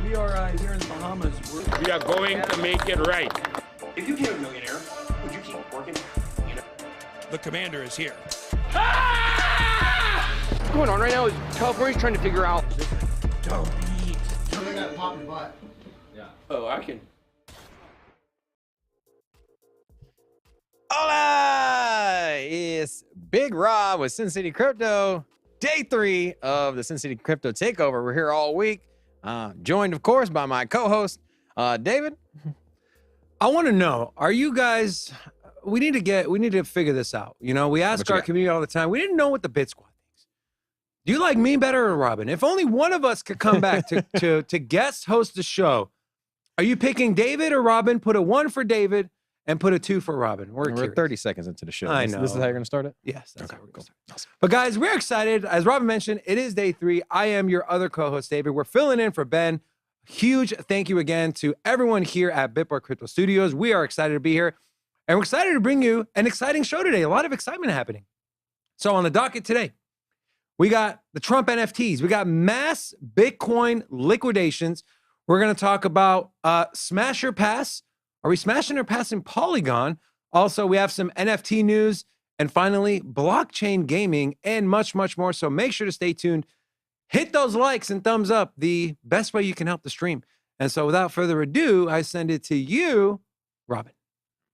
We are here in the Bahamas. We are going to make it right. If you became a millionaire, would you keep working? You know? The commander is here. What's going on right now is California's trying to figure out. Don't eat. Something got pop your butt. Yeah. Oh, I can. Hola! It's Big Rob with Sin City Crypto. Day 3 of the Sin City Crypto Takeover. We're here all week. Joined, of course, by my co-host, David. I want to know, are you guys, we need to figure this out. You know, we ask our community all the time. We didn't know what the BitSquad thinks. Do you like me better or Robin? If only one of us could come back to guest host the show, are you picking David or Robin? Put a 1 for David and put a 2 for Robin. We're 30 seconds into the show. I know. This is how you're going to start it? Yes, that's how we're going to start. Awesome. But guys, we're excited. As Robin mentioned, it is day 3. I am your other co-host, David. We're filling in for Ben. Huge thank you again to everyone here at BitSquad Crypto Studios. We are excited to be here, and we're excited to bring you an exciting show today. A lot of excitement happening. So on the docket today, we got the Trump NFTs. We got mass Bitcoin liquidations. We're going to talk about Smash or Pass. Are we smashing or passing Polygon? Also, we have some NFT news. And finally, blockchain gaming and much, much more. So make sure to stay tuned. Hit those likes and thumbs up, the best way you can help the stream. And so without further ado, I send it to you, Robin.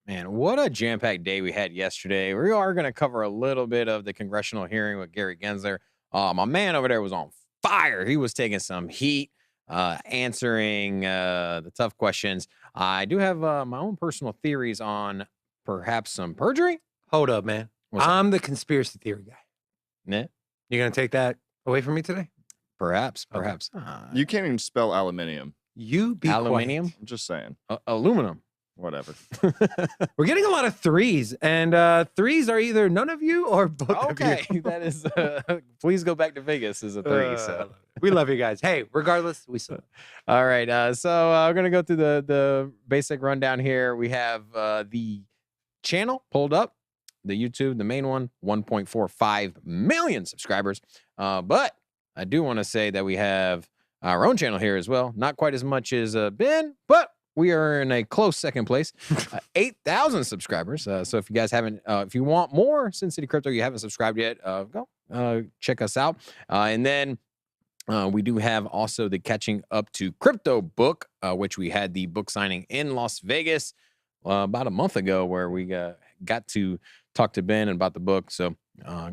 Man, what a jam-packed day we had yesterday. We are going to cover a little bit of the congressional hearing with Gary Gensler. My man over there was on fire. He was taking some heat, answering the tough questions. I do have my own personal theories on perhaps some perjury. Hold up, man. I'm the conspiracy theory guy. Nah, You're going to take that away from me today? perhaps. You can't even spell aluminium. You be Aluminium? I'm just saying. Aluminum. Whatever. We're getting a lot of 3s, and 3s are either none of you or both of you. Okay, that is, please go back to Vegas is a 3. So. We love you guys. Hey, regardless, we still. All right, so we're going to go through the basic rundown here. We have the channel pulled up, the YouTube, the main one, 1.45 million subscribers. But I do want to say that we have our own channel here as well. Not quite as much as Ben, but we are in a close second place, 8,000 subscribers. So if you guys haven't, if you want more Sin City Crypto, you haven't subscribed yet, go check us out. And then we do have also the Catching Up to Crypto book, which we had the book signing in Las Vegas about a month ago, where we got to talk to Ben about the book. So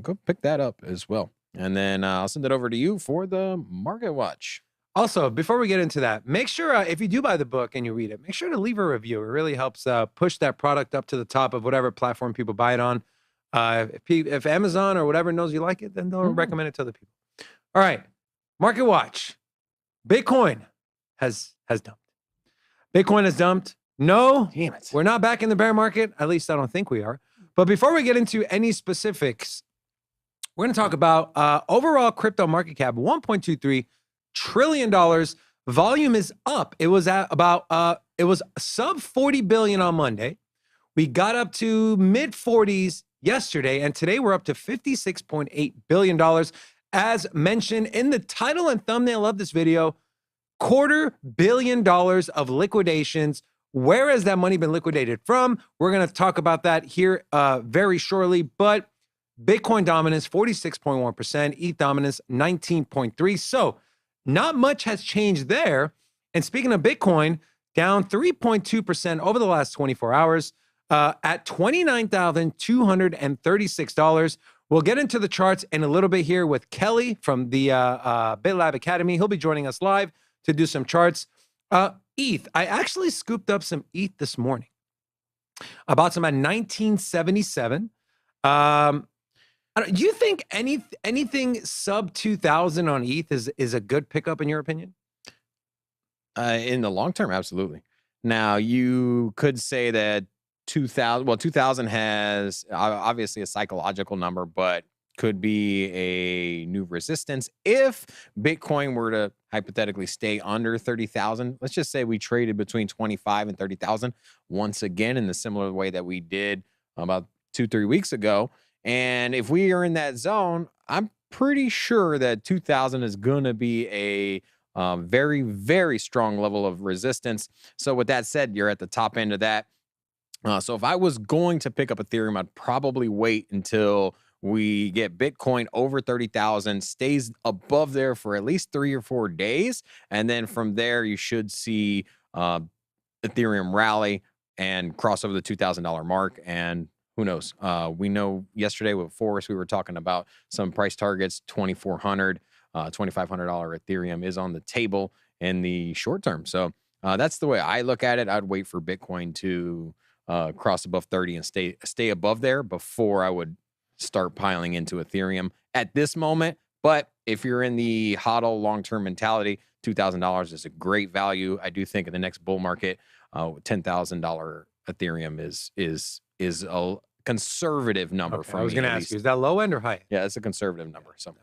go pick that up as well. And then I'll send it over to you for the Market Watch. Also, before we get into that, make sure if you do buy the book and you read it, make sure to leave a review. It really helps push that product up to the top of whatever platform people buy it on. If Amazon or whatever knows you like it, then they'll recommend it to other people. All right, Market Watch. Bitcoin has dumped. Bitcoin has dumped. No, Damn it. we're not back in the bear market. At least I don't think we are. But before we get into any specifics, we're going to talk about overall crypto market cap, $1.23 trillion. Volume is up. It was at about, it was sub 40 billion on Monday. We got up to mid 40s yesterday, and today we're up to $56.8 billion. As mentioned in the title and thumbnail of this video, $250 million of liquidations Where has that money been liquidated from? We're going to talk about that here very shortly. But Bitcoin dominance, 46.1%, ETH dominance, 19.3%. So not much has changed there. And speaking of Bitcoin, down 3.2% over the last 24 hours at $29,236. We'll get into the charts in a little bit here with Kelly from the BitLab Academy. He'll be joining us live to do some charts. ETH, I actually scooped up some ETH this morning. I bought some at 1977. Do you think anything sub 2,000 on ETH is a good pickup in your opinion? In the long term, absolutely. Now, you could say that 2,000 has obviously a psychological number, but could be a new resistance if Bitcoin were to hypothetically stay under 30,000. Let's just say we traded between 25 and 30,000 once again in the similar way that we did about 2-3 weeks ago. And if we are in that zone, I'm pretty sure that 2,000 is going to be a very, very strong level of resistance. So with that said, you're at the top end of that. So if I was going to pick up Ethereum, I'd probably wait until we get Bitcoin over 30,000, stays above there for at least 3 or 4 days. And then from there, you should see Ethereum rally and cross over the $2,000 mark. And who knows? We know yesterday with Forrest, we were talking about some price targets, $2,400, $2,500 Ethereum is on the table in the short term. So that's the way I look at it. I'd wait for Bitcoin to cross above 30 and stay above there before I would start piling into Ethereum at this moment. But if you're in the HODL long-term mentality, $2,000 is a great value. I do think in the next bull market, $10,000 Ethereum is a conservative number for me. I was going to ask you, is that low end or high? Yeah, it's a conservative number. So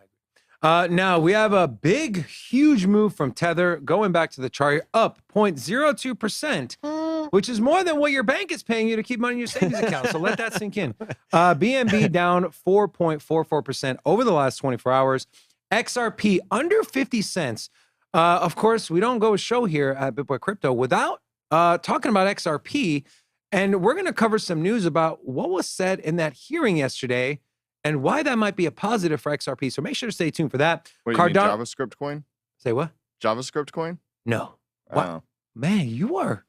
now we have a big, huge move from Tether going back to the chart, up 0.02%, which is more than what your bank is paying you to keep money in your savings account. So let that sink in. BNB down 4.44% over the last 24 hours. XRP under 50 cents. Of course, we don't go a show here at BitBoy Crypto without talking about XRP. And we're going to cover some news about what was said in that hearing yesterday and why that might be a positive for XRP. So make sure to stay tuned for that. What, you mean JavaScript coin? Say what? JavaScript coin? No. Oh. What? Man, you are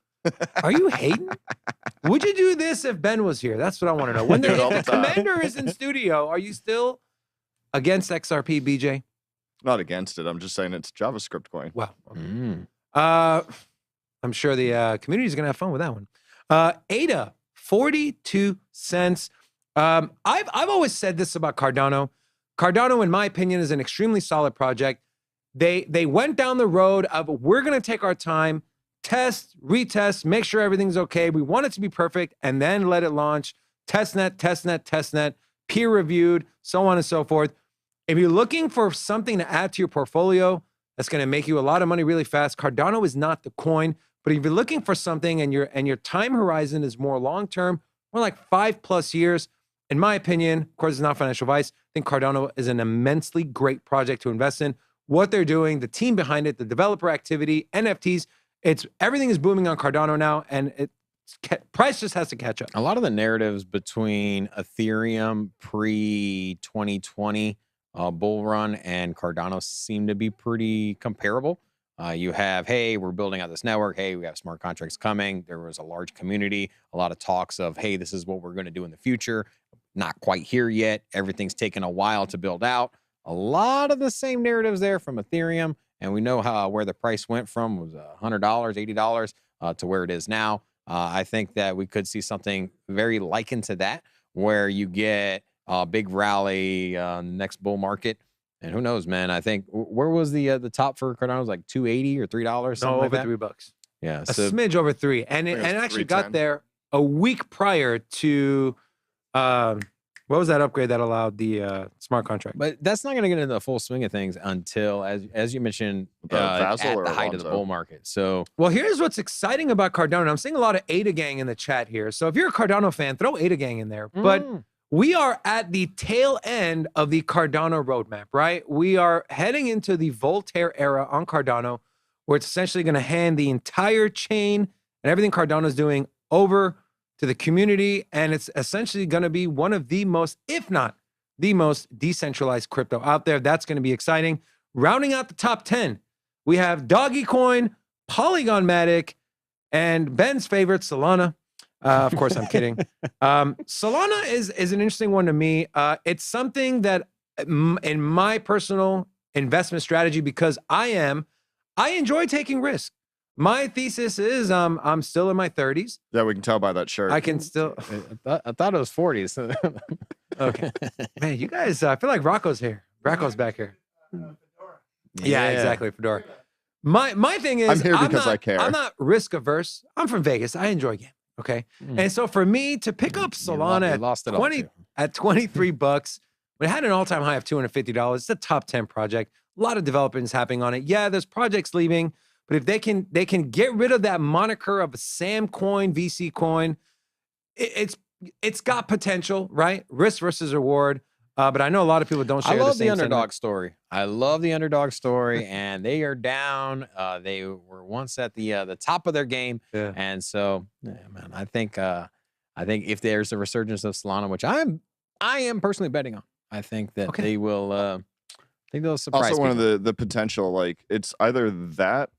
you hating? Would you do this if Ben was here? That's what I want to know. When Do it all the the time. commander is in studio, are you still against XRP, BJ? Not against it. I'm just saying it's JavaScript coin. Wow. I'm sure the community is going to have fun with that one. ADA, 42 cents. I've always said this about Cardano. Cardano, in my opinion, is an extremely solid project. They went down the road of we're going to take our time, test, retest, make sure everything's okay. We want it to be perfect, and then let it launch. Testnet, peer-reviewed, so on and so forth. If you're looking for something to add to your portfolio that's going to make you a lot of money really fast, Cardano is not the coin. But if you're looking for something and your time horizon is more long-term, more like 5+ years, in my opinion, of course, it's not financial advice, I think Cardano is an immensely great project to invest in. What they're doing, the team behind it, the developer activity, NFTs, everything is booming on Cardano now, and price just has to catch up. a lot of the narratives between Ethereum pre-2020 bull run and Cardano seem to be pretty comparable. You have, hey, we're building out this network. Hey, we have smart contracts coming. There was a large community, a lot of talks of, hey, this is what we're going to do in the future. Not quite here yet. Everything's taken a while to build out. A lot of the same narratives there from Ethereum. And we know where the price went from was $100, $80 to where it is now. I think that we could see something very likened to that, where you get a big rally next bull market. And who knows, man? I think where was the top for Cardano? It was like $2.80 or $3, something like over that. $3. Yeah, A smidge over 3, and it actually got 310. there a week prior to what was that upgrade that allowed the smart contract? But that's not going to get into the full swing of things until, as you mentioned, The at Vassal or the height of the Alonzo? bull market. So Well, here's what's exciting about Cardano. I'm seeing a lot of Ada Gang in the chat here. So if you're a Cardano fan, throw Ada Gang in there. But we are at the tail end of the Cardano roadmap, right? We are heading into the Voltaire era on Cardano, where it's essentially going to hand the entire chain and everything Cardano's doing over to the community. And it's essentially going to be one of the most, if not the most decentralized crypto out there. That's going to be exciting. Rounding out the top 10, we have Dogecoin, Polygon Matic, and Ben's favorite, Solana. Of course, I'm kidding. Solana is an interesting one to me. It's something that in my personal investment strategy, because I enjoy taking risks. My thesis is I'm still in my 30s. Yeah, we can tell by that shirt. I can still. I thought it was 40s. So Okay. Man, you guys, I feel like Rocco's here. Rocco's back here. Yeah, exactly. Fedora. My thing is, I'm here because not, I care. I'm not risk averse. I'm from Vegas. I enjoy gambling. Okay. And so for me to pick up Solana at 23 bucks, when it had an all-time high of $250, it's a top 10 project. A lot of developments happening on it. Yeah, there's projects leaving, but if they can get rid of that moniker of a Sam coin, VC coin, it's got potential, right? Risk versus reward. But I know a lot of people don't share I love the same underdog sentiment. story. I love the underdog story, and they are down. They were once at the top of their game, and so, yeah, man, I think if there's a resurgence of Solana, which I am personally betting on, I think that they will. I think they'll surprise. Also, one people. of the potential, like, it's either that,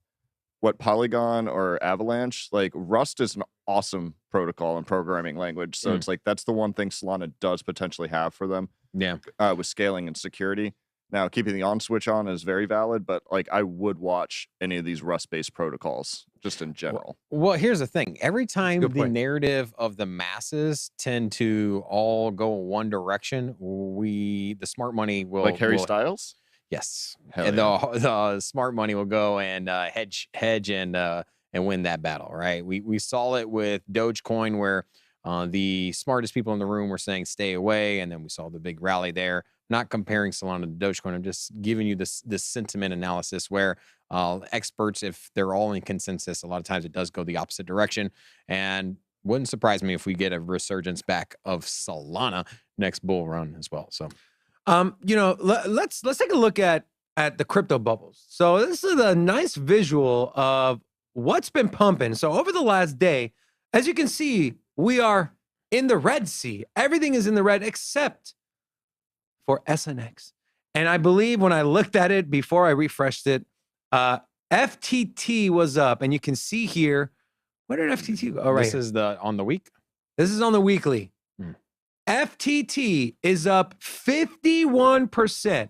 what Polygon or Avalanche, like Rust is an awesome protocol and programming language. So it's like that's the one thing Solana does potentially have for them. Yeah. With scaling and security. Now, keeping the on switch on is very valid, but like I would watch any of these Rust-based protocols just in general. Well, here's the thing. Every time the narrative of the masses tend to all go one direction, the smart money will Like Harry Styles? Yes. Hell And yeah. the smart money will go and hedge and win that battle, right? We saw it with Dogecoin where the smartest people in the room were saying stay away, and then we saw the big rally there. Not comparing Solana to Dogecoin, I'm just giving you this sentiment analysis where experts, if they're all in consensus, a lot of times it does go the opposite direction. And wouldn't surprise me if we get a resurgence back of Solana next bull run as well. So, let's take a look at the crypto bubbles. So this is a nice visual of what's been pumping. So over the last day, as you can see, we are in the Red Sea. Everything is in the red except for SNX. And I believe when I looked at it before I refreshed it, FTT was up. And you can see here, where did FTT go? Oh, right. This is on the week? This is on the weekly. FTT is up 51%.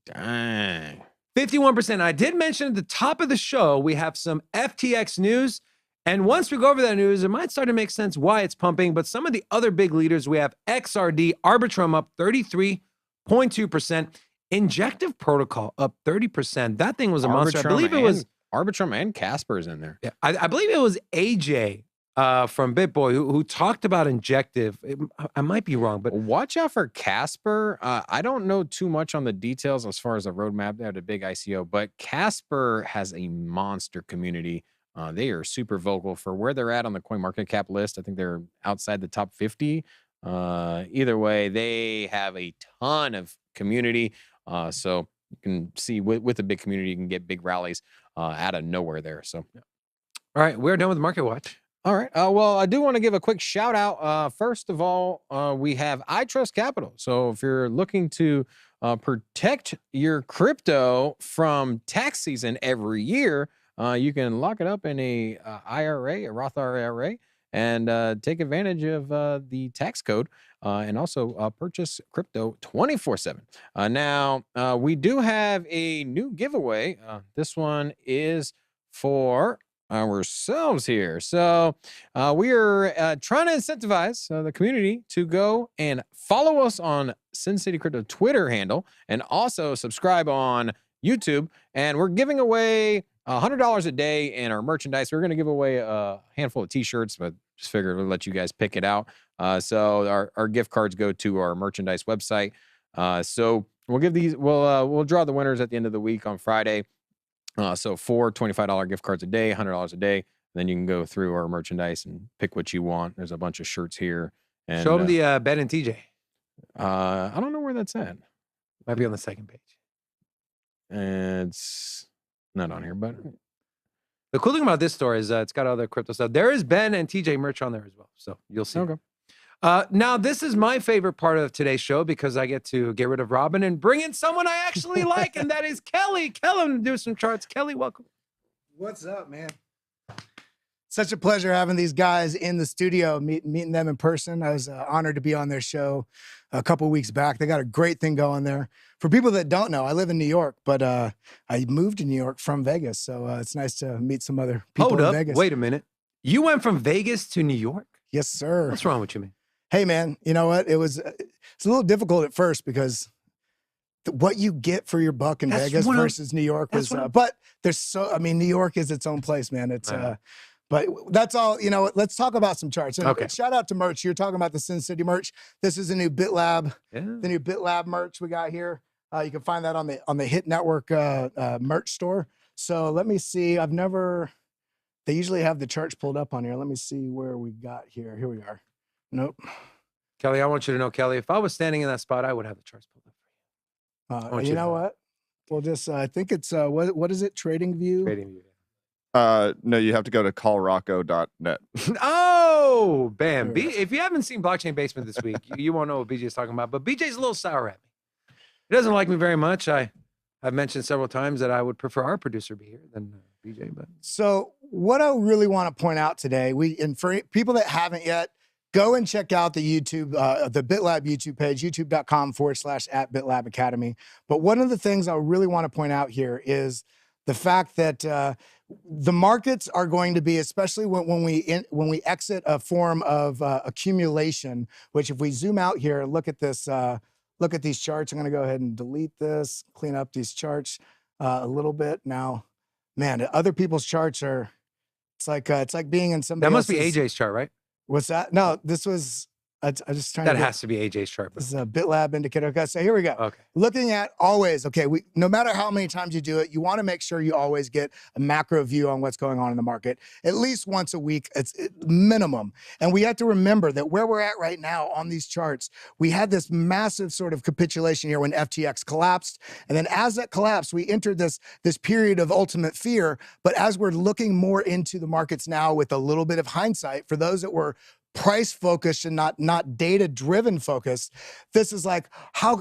Dang. 51%. I did mention at the top of the show, we have some FTX news. And once we go over that news, it might start to make sense why it's pumping. But some of the other big leaders, we have XRD, Arbitrum up 33.2%. Injective Protocol up 30%. That thing was a monster. I believe it was Arbitrum and Casper's in there. Yeah, I believe it was AJ from BitBoy who talked about Injective. I might be wrong, but watch out for Casper. I don't know too much on the details as far as the roadmap. They had a big ICO, but Casper has a monster community. They are super vocal for where they're at on the CoinMarketCap list. I think they're outside the top 50. Either way, they have a ton of community. So you can see with a big community, you can get big rallies out of nowhere there. So, all right, we're done with Market Watch. All right. Well, I do want to give a quick shout out. First of all, we have I Trust Capital. So if you're looking to protect your crypto from tax season every year, you can lock it up in a IRA, a Roth IRA, and take advantage of the tax code and also purchase crypto 24/7. Now, we do have a new giveaway. This one is for ourselves here. So we are trying to incentivize the community to go and follow us on Sin City Crypto Twitter handle and also subscribe on YouTube. And we're giving away $100 a day in our merchandise. We're going to give away a handful of t-shirts, but just figured we'll let you guys pick it out. So our gift cards go to our merchandise website. So we'll give these, we'll draw the winners at the end of the week on Friday. So 4 $25 gift cards a day, $100 a day. Then you can go through our merchandise and pick what you want. There's a bunch of shirts here. And, show them the Ben and TJ. I don't know where that's at. Might be on the second page. It's not on here, but The cool thing about this store is it's got other crypto stuff. There is Ben and TJ merch on there as well. So you'll see. Okay. Now, this is my favorite part of today's show because I get to get rid of Robin and bring in someone I actually like, and that is Kelly. Kelly, do some charts. Kelly, welcome. What's up, man? Such a pleasure having these guys in the studio, meeting them in person. I was honored to be on their show a couple weeks back. They got a great thing going there. For people that don't know, I live in New York, but I moved to New York from Vegas, so it's nice to meet some other people Hold in up. Vegas. Wait a minute. You went from Vegas to New York? Yes, sir. What's wrong with you, man? Hey, man, you know what? It's a little difficult at first because what you get for your buck in Vegas versus New York was, but New York is its own place, man. It's, but that's all, you know, let's talk about some charts. And okay. Shout out to merch. You're talking about the Sin City merch. This is a new BitLab, the new BitLab merch we got here. You can find that on the Hit Network merch store. So let me see. They usually have the charts pulled up on here. Let me see where we got here. Here we are. Nope. Kelly, I want you to know, Kelly, if I was standing in that spot, I would have the charts pulled up for you. You know what? We'll just, I think it's, what is it? Trading View? Trading View. No, you have to go to callrocco.net. Oh, bam. If you haven't seen Blockchain Basement this week, you won't know what BJ is talking about, but BJ's a little sour at me. He doesn't like me very much. I've mentioned several times that I would prefer our producer be here than BJ. But so what I really want to point out today, and for people that haven't yet, go and check out the YouTube, the BitLab YouTube page, youtube.com/@BitLab Academy. But one of the things I really want to point out here is the fact that the markets are going to be, especially when we exit a form of accumulation, which if we zoom out here and look at this, look at these charts, I'm going to go ahead and delete this, clean up these charts a little bit. Now, man, other people's charts are, it's like being in somebody that must be else's. AJ's chart, right? What's that? No, this was, I just trying that to has to be AJ's chart. This is a BitLab indicator. Okay, so here we go. Okay. Looking at always, okay, no matter how many times you do it, you want to make sure you always get a macro view on what's going on in the market, at least once a week, it's minimum. And we have to remember that where we're at right now on these charts, we had this massive sort of capitulation here when FTX collapsed. And then as that collapsed, we entered this period of ultimate fear. But as we're looking more into the markets now with a little bit of hindsight, for those that were price focused and not data driven focused, this is like, how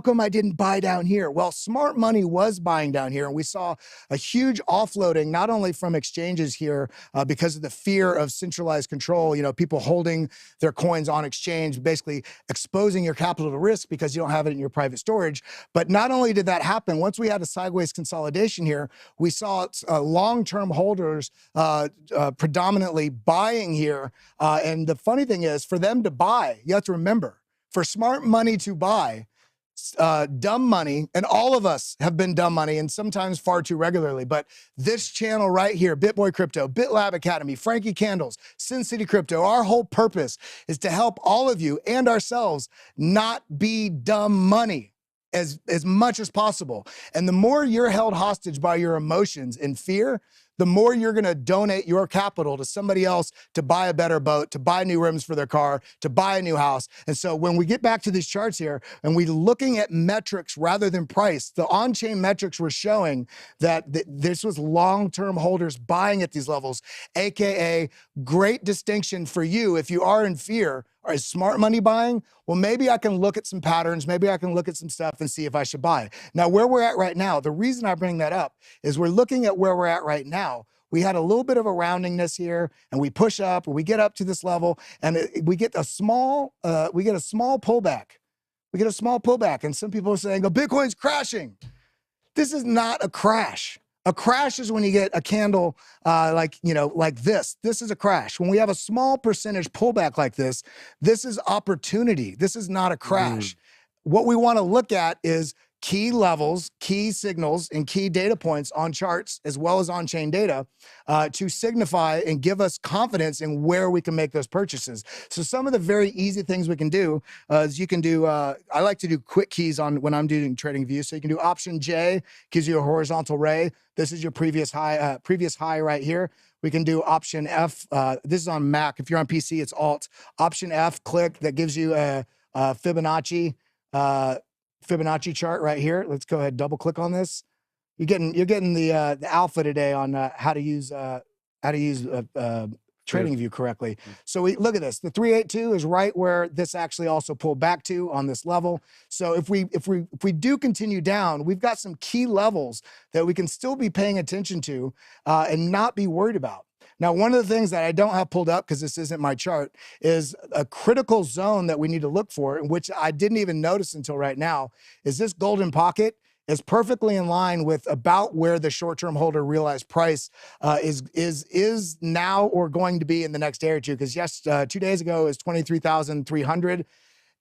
come I didn't buy down here? Well, smart money was buying down here, and we saw a huge offloading, not only from exchanges here because of the fear of centralized control, you know, people holding their coins on exchange, basically exposing your capital to risk because you don't have it in your private storage. But not only did that happen, once we had a sideways consolidation here, we saw long-term holders predominantly buying here, and the funny thing is, for them to buy, you have to remember, for smart money to buy, dumb money, and all of us have been dumb money, and sometimes far too regularly, but this channel right here, BitBoy Crypto, BitLab Academy, Frankie Candles, Sin City Crypto, our whole purpose is to help all of you and ourselves not be dumb money as much as possible. And the more you're held hostage by your emotions and fear, the more you're going to donate your capital to somebody else to buy a better boat, to buy new rims for their car, to buy a new house. And so when we get back to these charts here and we're looking at metrics rather than price, the on-chain metrics were showing that this was long-term holders buying at these levels, AKA great distinction for you if you are in fear. Or is smart money buying? Well, maybe I can look at some patterns. Maybe I can look at some stuff and see if I should buy. Now, where we're at right now, the reason I bring that up is we're looking at where we're at right now. We had a little bit of a roundingness here, and we push up, or we get up to this level, and we get a small pullback. We get a small pullback, and some people are saying, "Oh, Bitcoin's crashing." This is not a crash. A crash is when you get a candle like this. This is a crash. When we have a small percentage pullback like this, this is opportunity. This is not a crash. What we want to look at is key levels, key signals, and key data points on charts as well as on-chain data to signify and give us confidence in where we can make those purchases. So some of the very easy things we can do is you can do, I like to do quick keys on when I'm doing trading views. So you can do option J, gives you a horizontal ray. This is your previous high right here. We can do option F. This is on Mac. If you're on PC, it's Alt. Option F, click, that gives you a Fibonacci chart right here. Let's go ahead, double click on this. You're getting the alpha today on how to use TradingView correctly. So we look at this. The 382 is right where this actually also pulled back to on this level. So if we do continue down, we've got some key levels that we can still be paying attention to and not be worried about. Now, one of the things that I don't have pulled up because this isn't my chart is a critical zone that we need to look for, which I didn't even notice until right now, is this golden pocket is perfectly in line with about where the short-term holder realized price is now or going to be in the next day or two. Because 2 days ago is 23,300.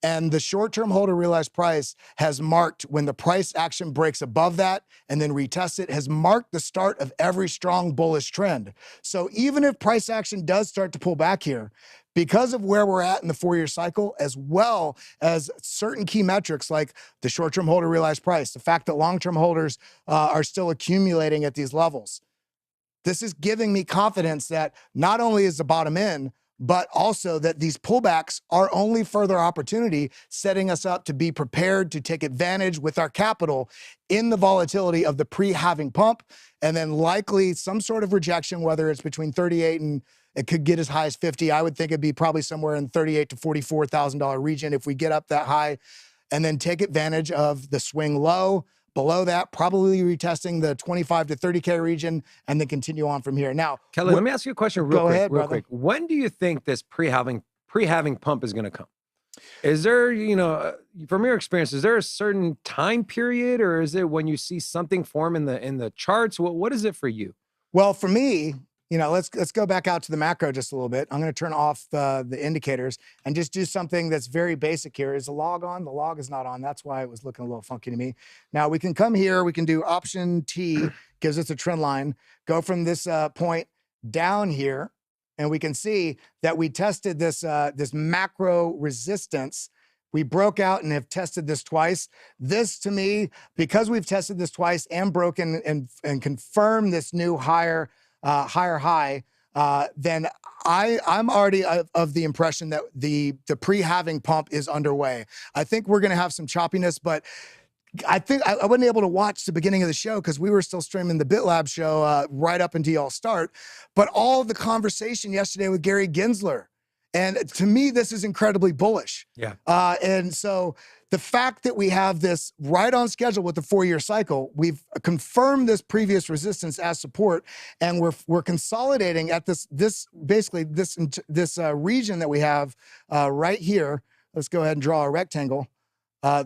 And the short-term holder realized price has marked when the price action breaks above that and then retests it, has marked the start of every strong bullish trend. So even if price action does start to pull back here, because of where we're at in the 4-year cycle, as well as certain key metrics like the short-term holder realized price, the fact that long-term holders are still accumulating at these levels, this is giving me confidence that not only is the bottom in, but also that these pullbacks are only further opportunity, setting us up to be prepared to take advantage with our capital in the volatility of the pre-halving pump, and then likely some sort of rejection, whether it's between 38 and it could get as high as 50. I would think it'd be probably somewhere in $38,000 to $44,000 region if we get up that high, and then take advantage of the swing low. Below that, probably retesting the 25 to 30K region and then continue on from here. Now, Kelly, let me ask you a question real brother. quick. When do you think this pre-halving pump is going to come? Is there, from your experience, is there a certain time period, or is it when you see something form in the charts? What is it for you? Well, for me, let's go back out to the macro just a little bit. I'm going to turn off the indicators and just do something that's very basic here. Is the log on? The log is not on. That's why it was looking a little funky to me. Now we can come here. We can do Option T, gives us a trend line. Go from this point down here, and we can see that we tested this macro resistance. We broke out and have tested this twice. This, to me, because we've tested this twice and broken and confirmed this new higher high, then I'm already of the impression that the pre-halving pump is underway. I think we're going to have some choppiness, but I think I wasn't able to watch the beginning of the show because we were still streaming the BitLab show right up until y'all start. But all the conversation yesterday with Gary Gensler, and to me, this is incredibly bullish. Yeah. And so the fact that we have this right on schedule with the 4-year cycle, we've confirmed this previous resistance as support, and we're consolidating at this region that we have right here. Let's go ahead and draw a rectangle.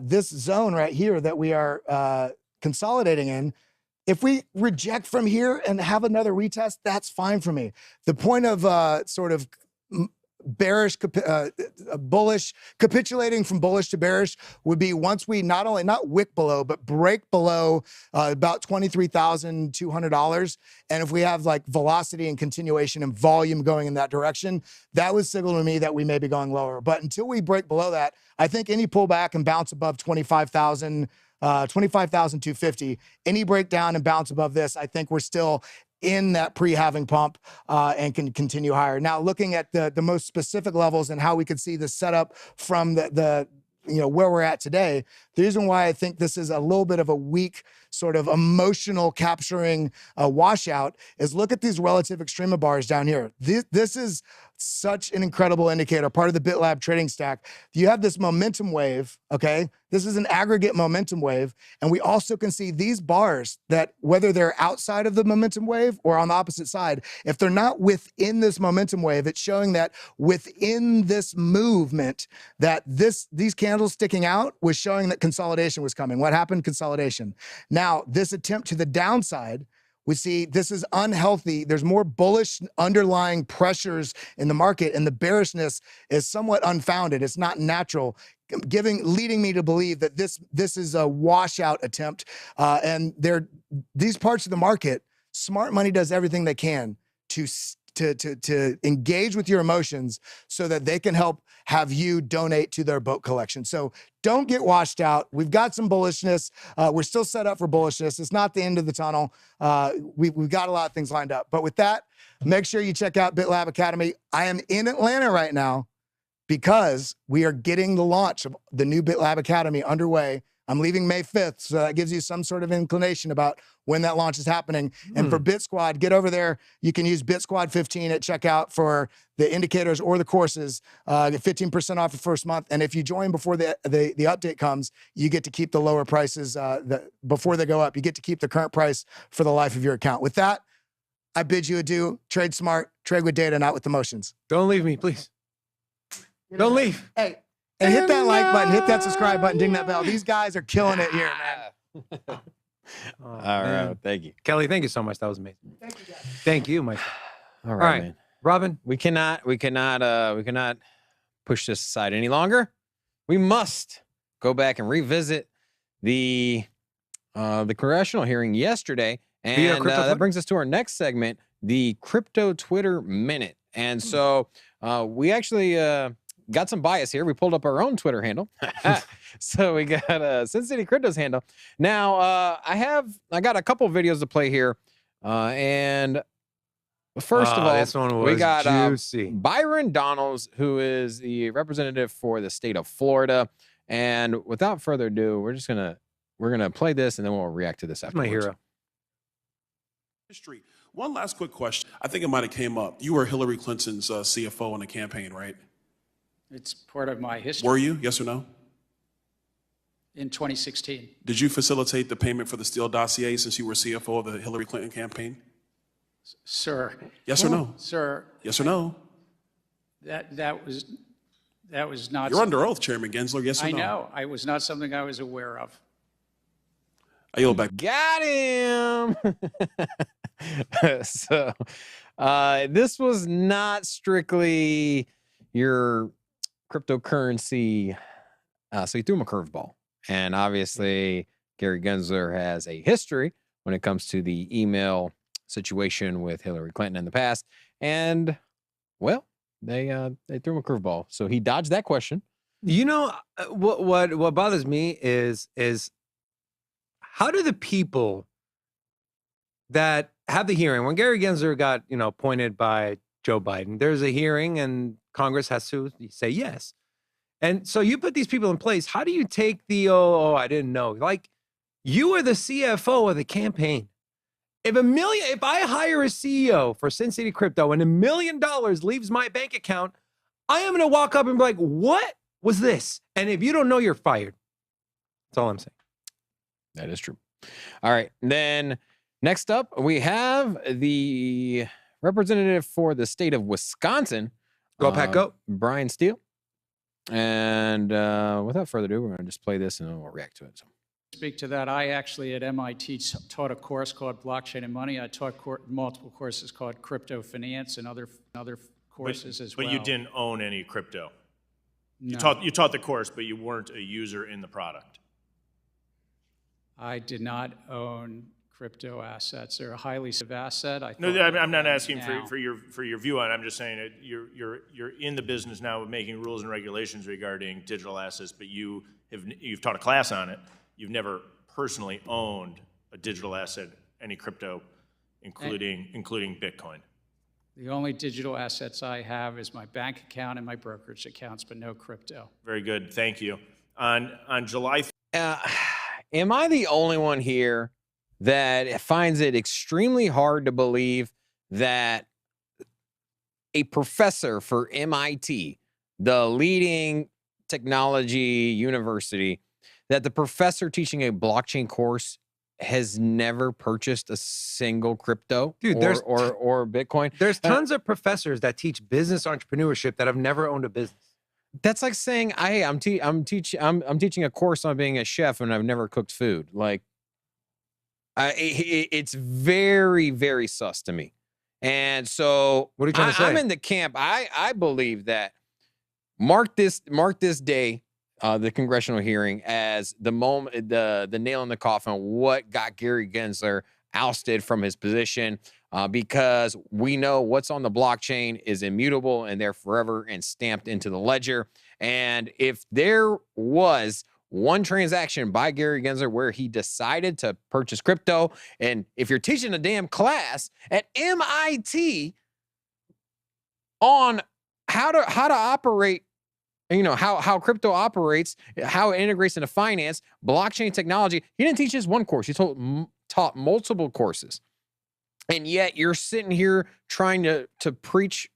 This zone right here that we are consolidating in. If we reject from here and have another retest, that's fine for me. The point of sort of bearish, bullish, capitulating from bullish to bearish would be once we not wick below, but break below about $23,200. And if we have like velocity and continuation and volume going in that direction, that would signal to me that we may be going lower. But until we break below that, I think any pullback and bounce above 25,250, any breakdown and bounce above this, I think we're still in that pre-halving pump and can continue higher. Now, looking at the most specific levels and how we could see the setup from the where we're at today, the reason why I think this is a little bit of a weak sort of emotional capturing washout is look at these relative extrema bars down here. This is such an incredible indicator, part of the BitLab trading stack. You have this momentum wave, okay? This is an aggregate momentum wave. And we also can see these bars that whether they're outside of the momentum wave or on the opposite side, if they're not within this momentum wave, it's showing that within this movement that these candles sticking out was showing that consolidation was coming. What happened? Consolidation. Now, this attempt to the downside, we see this is unhealthy. There's more bullish underlying pressures in the market, and the bearishness is somewhat unfounded. It's not natural, leading me to believe that this is a washout attempt. And these parts of the market, smart money does everything they can to engage with your emotions so that they can help have you donate to their boat collection. So don't get washed out. We've got some bullishness. We're still set up for bullishness. It's not the end of the tunnel. We've got a lot of things lined up. But with that, make sure you check out BitLab Academy. I am in Atlanta right now because we are getting the launch of the new BitLab Academy underway. I'm leaving May 5th, so that gives you some sort of inclination about when that launch is happening. And for BitSquad, get over there. You can use BitSquad 15 at checkout for the indicators or the courses. Get 15% off the first month. And if you join before the update comes, you get to keep the lower prices before they go up. You get to keep the current price for the life of your account. With that, I bid you adieu. Trade smart, trade with data, not with emotions. Don't leave me, please. Don't leave. Hey, and hit that like button, hit that subscribe button, ding that bell. These guys are killing it here, man. Oh, All man. right, thank you. Kelly, thank you so much. That was amazing. Thank you, guys. Thank you, Mike. All All right, right, man. Robin. We cannot push this aside any longer. We must go back and revisit the congressional hearing yesterday, and that brings us to our next segment, the Crypto Twitter Minute. And so we actually got some bias here. We pulled up our own Twitter handle. So we got Sin City Crypto's handle. Now I got a couple videos to play here, and first of all, this one was we got juicy. Byron Donalds, who is the representative for the state of Florida. And without further ado, we're gonna play this, and then we'll react to this That's afterwards. my hero. History. One last quick question. I think it might have came up. You were Hillary Clinton's CFO in the campaign, right? It's part of my history. Were you? Yes or no? In 2016. Did you facilitate the payment for the Steele dossier since you were CFO of the Hillary Clinton campaign? Sir. Yes or no? Sir. Yes or no? That was not. You're under oath, Chairman Gensler. Yes or I no? know. It was not something I was aware of. I yield back. Got him. So this was not strictly your cryptocurrency. So he threw him a curveball. And obviously, Gary Gensler has a history when it comes to the email situation with Hillary Clinton in the past. And, well, they threw him a curveball. So he dodged that question. You know, what bothers me is how do the people that have the hearing, when Gary Gensler got, appointed by Joe Biden, there's a hearing and Congress has to say yes. And so you put these people in place. How do you take the, I didn't know. Like, you are the CFO of the campaign. If I hire a CEO for Sin City Crypto and $1 million leaves my bank account, I am going to walk up and be like, what was this? And if you don't know, you're fired. That's all I'm saying. That is true. All right. Then next up, we have the representative for the state of Wisconsin. Go Pack, go. Brian Steele. And without further ado, we're going to just play this and then we'll react to it. So. Speak to that. I actually at MIT taught a course called Blockchain and Money. I taught multiple courses called Crypto Finance and other courses as well. But you didn't own any crypto. No. You taught the course, but you weren't a user in the product. I did not own crypto assets. They're a highly sensitive asset. No, I'm not asking now. for your view on it. I'm just saying that you're in the business now of making rules and regulations regarding digital assets, but you've taught a class on it. You've never personally owned a digital asset, any crypto, including Bitcoin. The only digital assets I have is my bank account and my brokerage accounts, but no crypto. Very good, thank you. On July. Am I the only one here that finds it extremely hard to believe that a professor for MIT, the leading technology university, that the professor teaching a blockchain course has never purchased a single crypto or Bitcoin? There's tons of professors that teach business entrepreneurship that have never owned a business. That's like saying, "Hey, I'm teaching a course on being a chef and I've never cooked food." Like, it's very, very sus to me. And so, what are you trying to say? I'm in the camp. I believe that mark this day, the congressional hearing, as the moment, the nail in the coffin. What got Gary Gensler ousted from his position? Because we know what's on the blockchain is immutable and they're forever and stamped into the ledger. And if there was one transaction by Gary Gensler where he decided to purchase crypto, and if you're teaching a damn class at MIT on how to operate, how crypto operates, how it integrates into finance, blockchain technology, he didn't teach just one course. He taught multiple courses, and yet you're sitting here trying to preach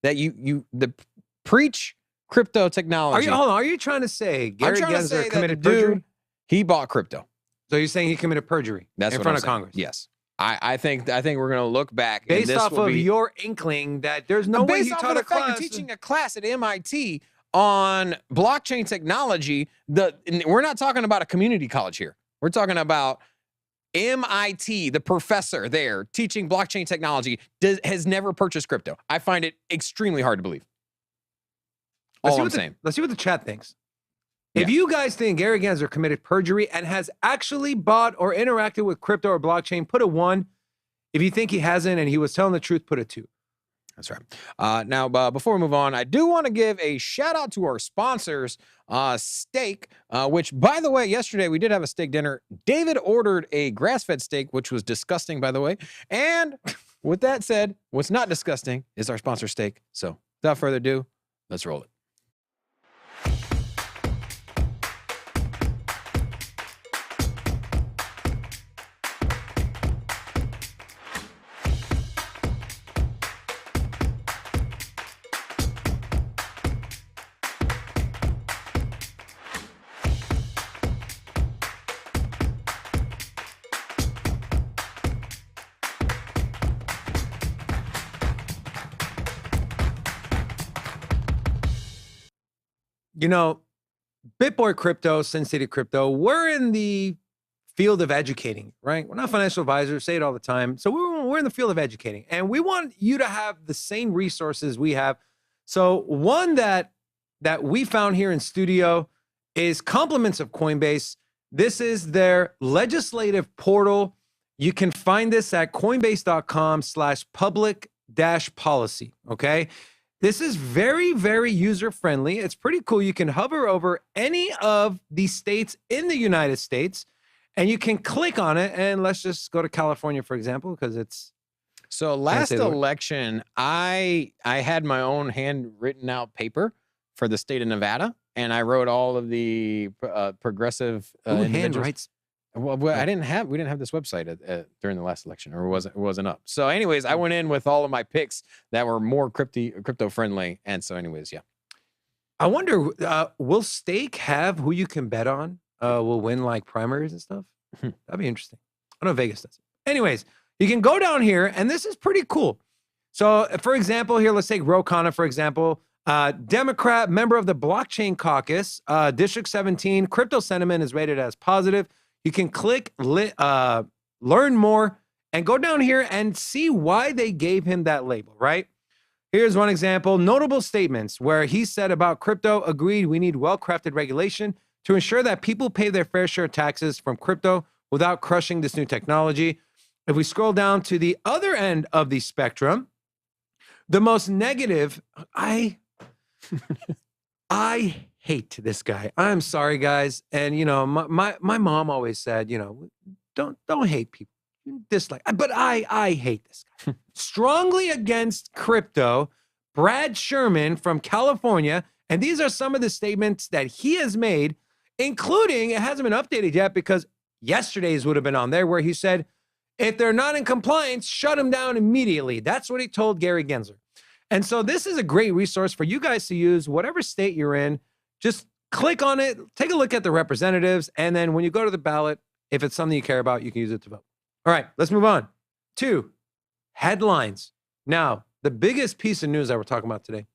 that preach crypto technology. Are you trying to say Gary I'm trying to Gensler say committed that the perjury? dude, he bought crypto. So you're saying he committed perjury That's in what front I'm of saying. Congress? Yes. I think we're going to look back Based and this off will of be, your inkling that there's no way based he off taught of the a fact class. you're teaching a class at MIT on blockchain technology. We're not talking about a community college here. We're talking about MIT, the professor there teaching blockchain technology has never purchased crypto. I find it extremely hard to believe. All I'm saying. Let's see what the chat thinks. Yeah. If you guys think Gary Gensler committed perjury and has actually bought or interacted with crypto or blockchain, put a 1. If you think he hasn't and he was telling the truth, put a 2. That's right. Now, before we move on, I do want to give a shout out to our sponsors, Steak, which, by the way, yesterday we did have a steak dinner. David ordered a grass-fed steak, which was disgusting, by the way. And with that said, what's not disgusting is our sponsor, Steak. So without further ado, let's roll it. You know, BitBoy Crypto, Sin City Crypto, we're in the field of educating, right? We're not financial advisors, say it all the time. So we're in the field of educating, and we want you to have the same resources we have. So one that we found here in studio is Compliments of Coinbase. This is their legislative portal. You can find this at coinbase.com/public-policy, okay? This is very, very user-friendly. It's pretty cool. You can hover over any of the states in the United States, and you can click on it. And let's just go to California, for example, because it's... So last election, I had my own handwritten out paper for the state of Nevada, and I wrote all of the progressive handwrites. Well, we didn't have this website during the last election, or it wasn't up. So, anyways, I went in with all of my picks that were more crypto friendly, and so, anyways, yeah. I wonder, will Stake have who you can bet on? Will win like primaries and stuff? That'd be interesting. I know Vegas does. Anyways, you can go down here, and this is pretty cool. So, for example, here, let's take Rokana, for example. Democrat, member of the Blockchain Caucus, District 17, crypto sentiment is rated as positive. You can click learn more and go down here and see why they gave him that label, right? Here's one example, notable statements where he said about crypto, agreed we need well-crafted regulation to ensure that people pay their fair share of taxes from crypto without crushing this new technology. If we scroll down to the other end of the spectrum, the most negative, I hate this guy. I'm sorry, guys. And you know, my mom always said, you know, don't hate people. Dislike. But I hate this guy. Strongly against crypto, Brad Sherman from California. And these are some of the statements that he has made, including, it hasn't been updated yet because yesterday's would have been on there, where he said, if they're not in compliance, shut them down immediately. That's what he told Gary Gensler. And so this is a great resource for you guys to use, whatever state you're in. Just click on it, take a look at the representatives, and then when you go to the ballot, if it's something you care about, you can use it to vote. All right, let's move on to headlines. Now, the biggest piece of news that we're talking about today,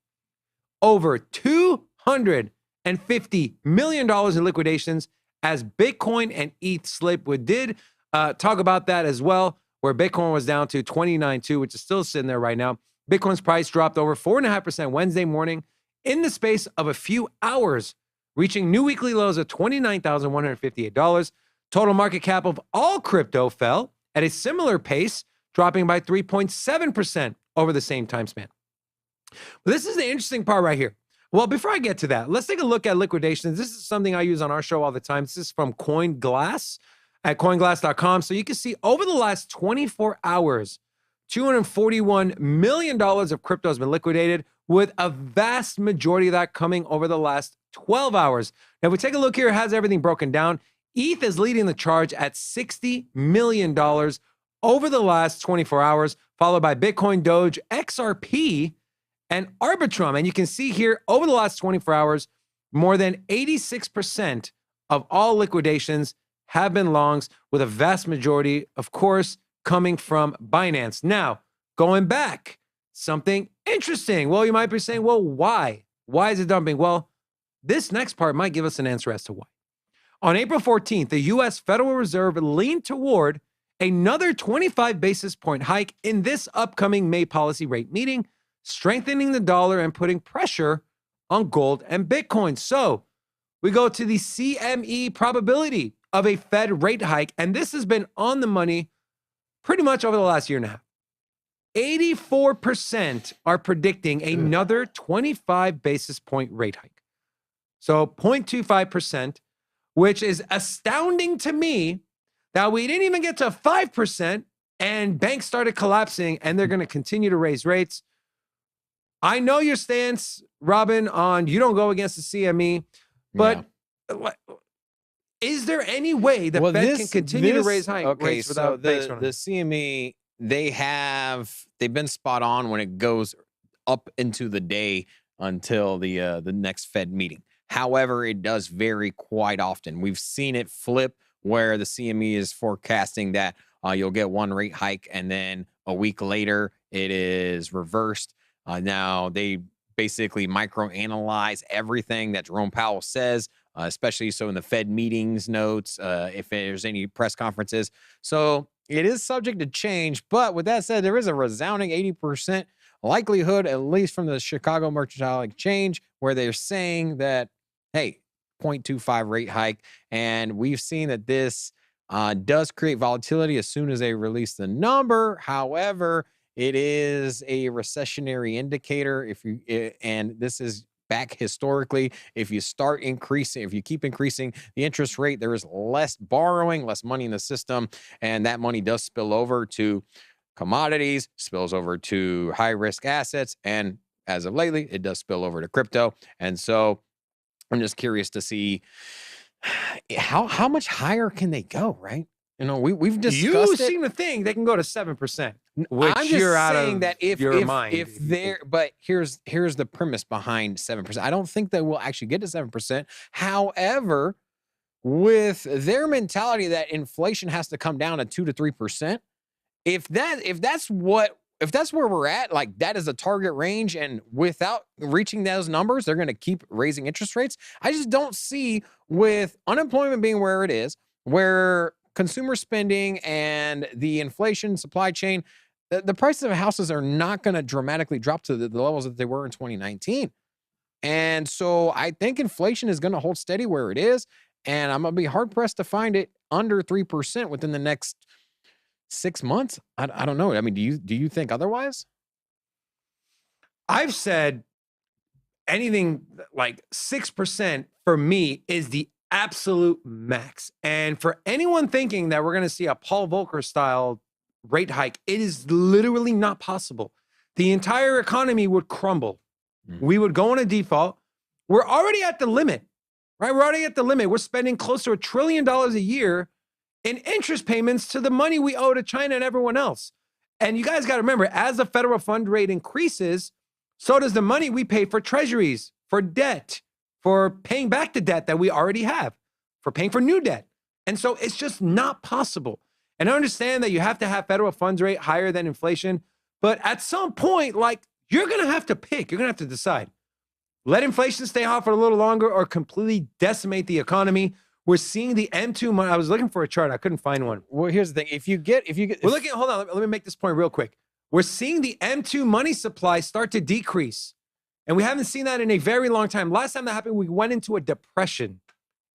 over $250 million in liquidations as Bitcoin and ETH slip. We did talk about that as well, where Bitcoin was down to 29.2, which is still sitting there right now. Bitcoin's price dropped over 4.5% Wednesday morning in the space of a few hours, reaching new weekly lows of $29,158. Total market cap of all crypto fell at a similar pace, dropping by 3.7% over the same time span. But this is the interesting part right here. Well, before I get to that, let's take a look at liquidations. This is something I use on our show all the time. This is from CoinGlass at coinglass.com. So you can see over the last 24 hours, $241 million of crypto has been liquidated, with a vast majority of that coming over the last 12 hours. Now, if we take a look here, it has everything broken down. ETH is leading the charge at $60 million over the last 24 hours, followed by Bitcoin, Doge, XRP, and Arbitrum. And you can see here over the last 24 hours, more than 86% of all liquidations have been longs, with a vast majority, of course, coming from Binance. Now, going back, something interesting. Well, you might be saying, well, why? Why is it dumping? Well, this next part might give us an answer as to why. On April 14th, the U.S. Federal Reserve leaned toward another 25 basis point hike in this upcoming May policy rate meeting, strengthening the dollar and putting pressure on gold and Bitcoin. So we go to the CME probability of a Fed rate hike, and this has been on the money pretty much over the last year and a half. 84% are predicting another 25 basis point rate hike. So 0.25%, which is astounding to me that we didn't even get to 5% and banks started collapsing and they're going to continue to raise rates. I know your stance, Robin, on you don't go against the CME, but is there any way the Fed can continue to raise rates without banks running? The CME, they've been spot on when it goes up into the day until the next Fed meeting. However, it does vary quite often. We've seen it flip where the CME is forecasting that you'll get one rate hike and then a week later it is reversed. Now they basically microanalyze everything that Jerome Powell says, especially so in the Fed meetings notes, if there's any press conferences. So it is subject to change. But with that said, there is a resounding 80% likelihood, at least from the Chicago Mercantile Exchange, where they're saying that, hey, 0.25 rate hike. And we've seen that this does create volatility as soon as they release the number. However, it is a recessionary indicator. And this is back historically, if you keep increasing the interest rate, there is less borrowing, less money in the system, and that money does spill over to commodities, spills over to high risk assets, and as of lately, it does spill over to crypto. And so I'm just curious to see how much higher can they go, right? You know, we've discussed you seem to think they can go to 7%. Which I'm just you're out saying of that if mind. But here's the premise behind 7%. I don't think they will actually get to 7%. However, with their mentality that inflation has to come down to 2 to 3%, if that's where we're at, like that is a target range, and without reaching those numbers, they're going to keep raising interest rates. I just don't see, with unemployment being where it is, where consumer spending and the inflation supply chain, the prices of houses are not going to dramatically drop to the levels that they were in 2019. And so I think inflation is going to hold steady where it is. And I'm going to be hard pressed to find it under 3% within the next 6 months. I don't know. I mean, do you think otherwise? I've said anything like 6% for me is the absolute max. And for anyone thinking that we're going to see a Paul Volcker style rate hike, it is literally not possible. The entire economy would crumble. We would go on a default. We're already at the limit, right? We're already at the limit. We're spending close to $1 trillion a year in interest payments to the money we owe to China and everyone else. And you guys got to remember, as the federal fund rate increases, so does the money we pay for treasuries, for debt, for paying back the debt that we already have, for paying for new debt. And so it's just not possible. And I understand that you have to have federal funds rate higher than inflation, but at some point, like, you're going to have to pick. You're going to have to decide. Let inflation stay hot for a little longer or completely decimate the economy. We're seeing the M2 money. I was looking for a chart. I couldn't find one. Well, here's the thing. Hold on. Let me make this point real quick. We're seeing the M2 money supply start to decrease. And we haven't seen that in a very long time. Last time that happened, we went into a depression.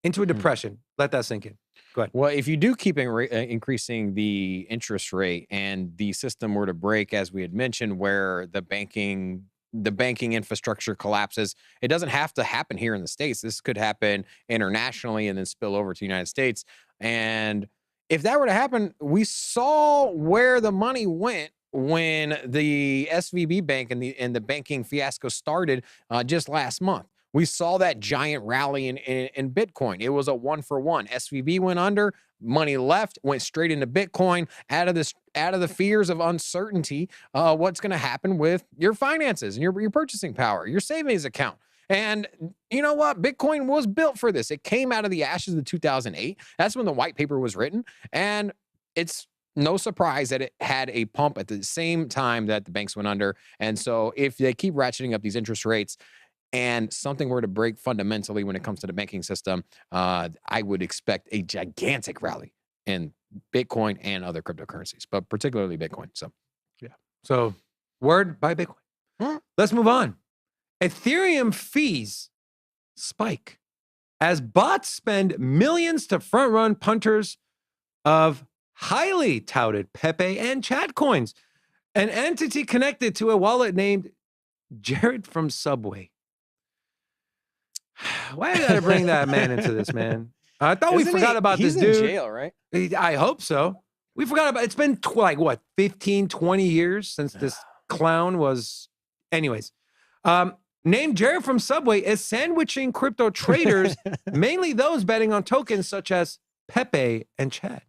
Let that sink in. Go ahead. Well, if you do keep increasing the interest rate and the system were to break, as we had mentioned, where the banking infrastructure collapses, it doesn't have to happen here in the States. This could happen internationally and then spill over to the United States. And if that were to happen, we saw where the money went when the SVB bank and the banking fiasco started just last month. We saw that giant rally in Bitcoin. It was a 1-for-1. SVB went under, money left, went straight into Bitcoin. Out of the fears of uncertainty, what's going to happen with your finances and your purchasing power, your savings account. And you know what? Bitcoin was built for this. It came out of the ashes of 2008. That's when the white paper was written. And it's no surprise that it had a pump at the same time that the banks went under. And so if they keep ratcheting up these interest rates and something were to break fundamentally when it comes to the banking system, I would expect a gigantic rally in Bitcoin and other cryptocurrencies, but particularly Bitcoin. So, yeah. So, word by Bitcoin. Let's move on. Ethereum fees spike as bots spend millions to front run punters of highly touted Pepe and Chad coins, an entity connected to a wallet named Jared from Subway. Why did I gotta bring that man into this, man? I thought we forgot about this dude. He's in jail, right? I hope so. We forgot about it's been like what 15, 20 years since this clown was. Anyways, named Jared from Subway is sandwiching crypto traders, mainly those betting on tokens such as Pepe and Chad.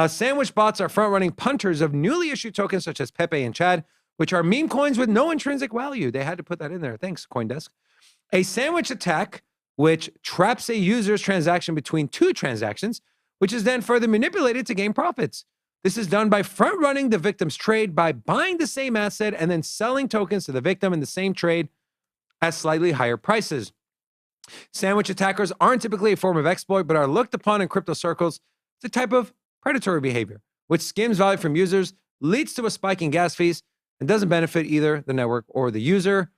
Sandwich bots are front-running punters of newly issued tokens such as Pepe and Chad, which are meme coins with no intrinsic value. They had to put that in there. Thanks, CoinDesk. A sandwich attack, which traps a user's transaction between two transactions, which is then further manipulated to gain profits. This is done by front-running the victim's trade by buying the same asset and then selling tokens to the victim in the same trade at slightly higher prices. Sandwich attackers aren't typically a form of exploit, but are looked upon in crypto circles as a type of predatory behavior, which skims value from users, leads to a spike in gas fees, and doesn't benefit either the network or the user.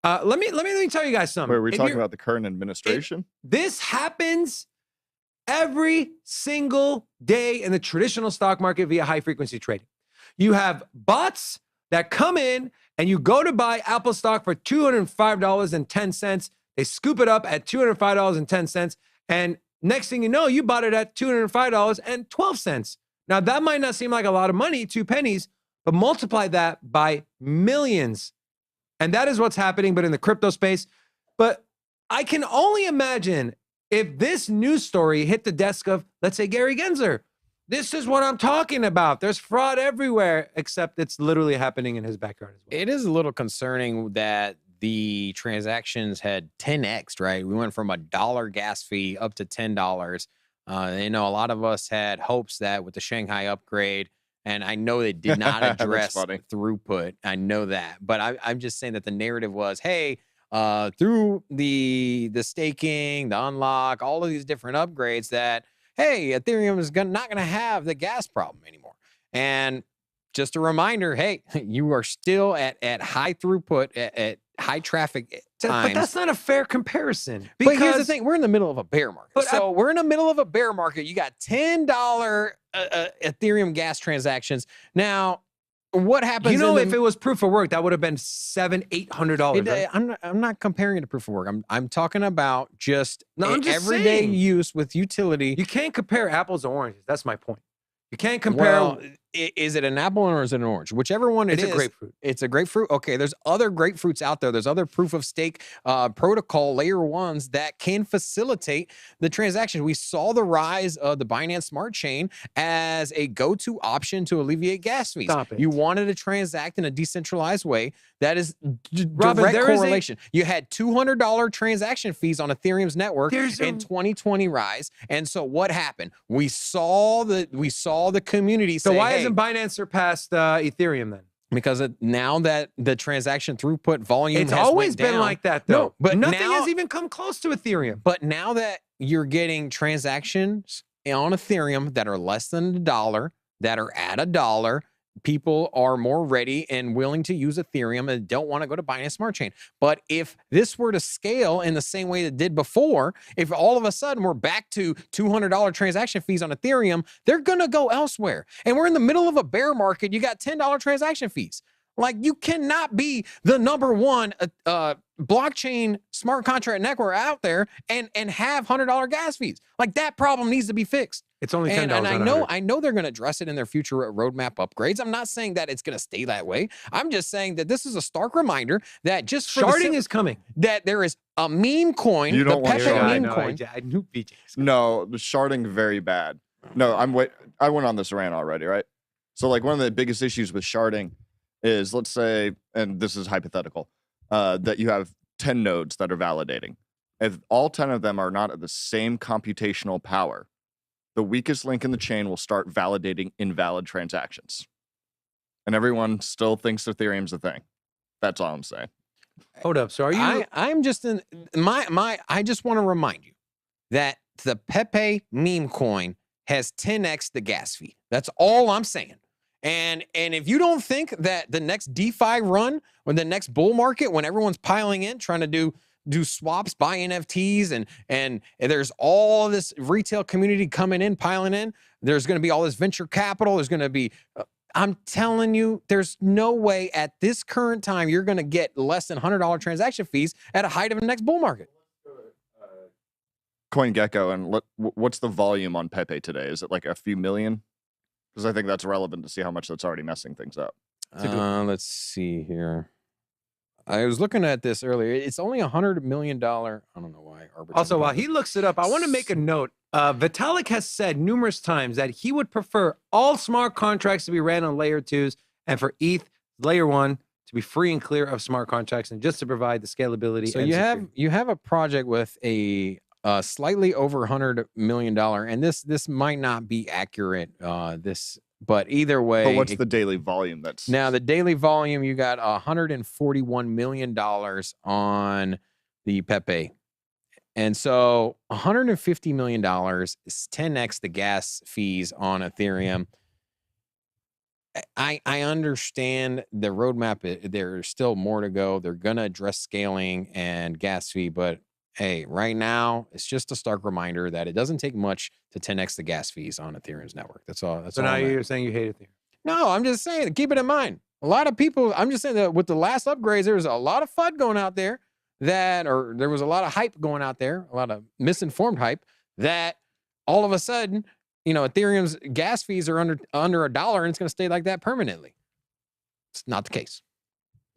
Let me tell you guys something. Wait, are we talking about the current administration? This happens every single day in the traditional stock market via high frequency trading. You have bots that come in and you go to buy Apple stock for $205.10. They scoop it up at $205.10. And next thing you know, you bought it at $205.12. Now, that might not seem like a lot of money, 2 pennies, but multiply that by millions. And that is what's happening, but in the crypto space. But I can only imagine if this news story hit the desk of, let's say, Gary Gensler. This is what I'm talking about. There's fraud everywhere, except it's literally happening in his backyard as well. It is a little concerning that the transactions had 10x, right? We went from $1 gas fee up to $10. You know, a lot of us had hopes that with the Shanghai upgrade, and I know they did not address throughput. I know that. But I'm just saying that the narrative was, hey, through the staking, the unlock, all of these different upgrades that, hey, Ethereum is not going to have the gas problem anymore. And just a reminder, hey, you are still at high throughput, at high traffic times. But that's not a fair comparison. But here's the thing. We're in the middle of a bear market. So we're in the middle of a bear market. You got $10 Ethereum gas transactions. Now, what happens? You know, if it was proof of work, that would have been $700-800. Right? I'm not comparing it to proof of work. I'm talking about just everyday use with utility. You can't compare apples to oranges. That's my point. You can't compare. Well, is it an apple or is it an orange? Whichever one it is. It's a grapefruit. It's a grapefruit. Okay, there's other grapefruits out there. There's other proof of stake protocol layer ones that can facilitate the transaction. We saw the rise of the Binance Smart Chain as a go-to option to alleviate gas fees. Stop it. You wanted to transact in a decentralized way. That is direct correlation. You had $200 transaction fees on Ethereum's network in 2020 rise. And so what happened? We saw the community say, so why hasn't Binance surpassed Ethereum then? Because now that the transaction throughput volume it's has always went been down, like that, though. No, but nothing now, has even come close to Ethereum. But now that you're getting transactions on Ethereum that are less than $1, that are at $1, people are more ready and willing to use Ethereum and don't want to go to Binance Smart Chain. But if this were to scale in the same way it did before, if all of a sudden we're back to $200 transaction fees on Ethereum, they're going to go elsewhere. And we're in the middle of a bear market. You got $10 transaction fees. Like, you cannot be the #1 blockchain smart contract network out there and have $100 gas fees. Like, that problem needs to be fixed. It's only $10. And not I know they're going to address it in their future roadmap upgrades. I'm not saying that it's going to stay that way. I'm just saying that this is a stark reminder that just for sharding is coming. that there is a meme coin, You don't the want Pepe sharding. meme coin. I knew BJ. No, the sharding very bad. No, I went on this rant already, right? So like one of the biggest issues with sharding is, let's say, and this is hypothetical, that you have 10 nodes that are validating. If all 10 of them are not at the same computational power, the weakest link in the chain will start validating invalid transactions. And everyone still thinks Ethereum's a thing. That's all I'm saying. Hold up. So are you? I'm just in I just want to remind you that the Pepe meme coin has 10x the gas fee. That's all I'm saying. And if you don't think that the next DeFi run or the next bull market, when everyone's piling in, trying to do swaps, buy NFTs, and there's all this retail community coming in, piling in, there's going to be all this venture capital. There's going to be, I'm telling you, there's no way at this current time you're going to get less than $100 transaction fees at a height of the next bull market. CoinGecko, and what's the volume on Pepe today? Is it like a few million? Because I think that's relevant to see how much that's already messing things up. Let's see here. I was looking at this earlier. It's only $100 million. I don't know why. Also, while he looks it up, I want to make a note. Vitalik has said numerous times that he would prefer all smart contracts to be ran on layer 2s and for ETH layer 1 to be free and clear of smart contracts and just to provide the scalability. So and you have a project with a slightly over $100 million, and this might not be accurate. But either way, But what's the daily volume? That's now the daily volume. You got $141 million on the Pepe, and so $150 million is 10x the gas fees on Ethereum. I understand the roadmap. There's still more to go. They're gonna address scaling and gas fee, but hey, right now it's just a stark reminder that it doesn't take much to 10x the gas fees on Ethereum's network. That's all. so now you're saying you hate Ethereum? No, I'm just saying, keep it in mind. A lot of people, I'm just saying that with the last upgrades, there was a lot of FUD going out there or there was a lot of hype going out there, a lot of misinformed hype that all of a sudden, Ethereum's gas fees are under $1 and it's going to stay like that permanently. It's not the case.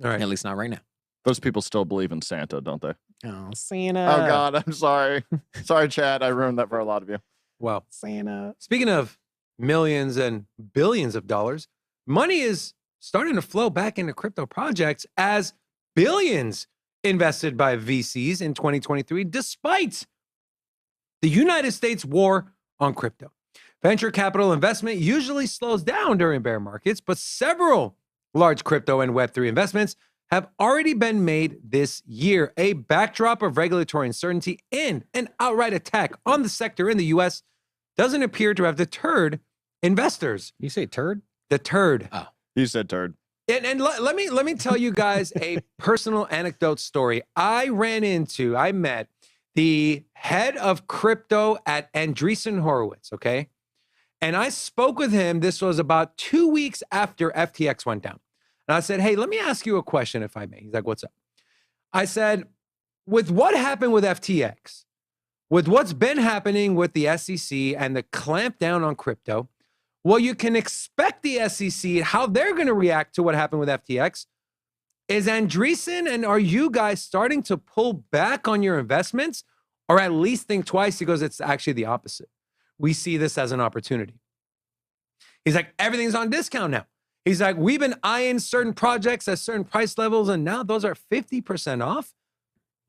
All right. At least not right now. those people still believe in Santa, don't they? Oh, Santa. Oh God, I'm sorry. Sorry, Chad. I ruined that for a lot of you. Well, Santa. speaking of millions and billions of dollars, money is starting to flow back into crypto projects as billions invested by VCs in 2023, despite the United States war on crypto. Venture capital investment usually slows down during bear markets, but several large crypto and Web3 investments have already been made this year. A backdrop of regulatory uncertainty and an outright attack on the sector in the US doesn't appear to have deterred investors. You say turd? Deterred. Oh. You said turd. And let me tell you guys a personal anecdote story. I met the head of crypto at Andreessen Horowitz, okay? And I spoke with him. This was about 2 weeks after FTX went down. And I said, hey, let me ask you a question if I may. He's like, what's up? I said, with what happened with FTX, with what's been happening with the SEC and the clamp down on crypto, well, you can expect the SEC, how they're going to react to what happened with FTX. Is Andreessen and are you guys starting to pull back on your investments or at least think twice? He goes, it's actually the opposite. We see this as an opportunity. He's like, everything's on discount now. He's like, we've been eyeing certain projects at certain price levels, and now those are 50% off.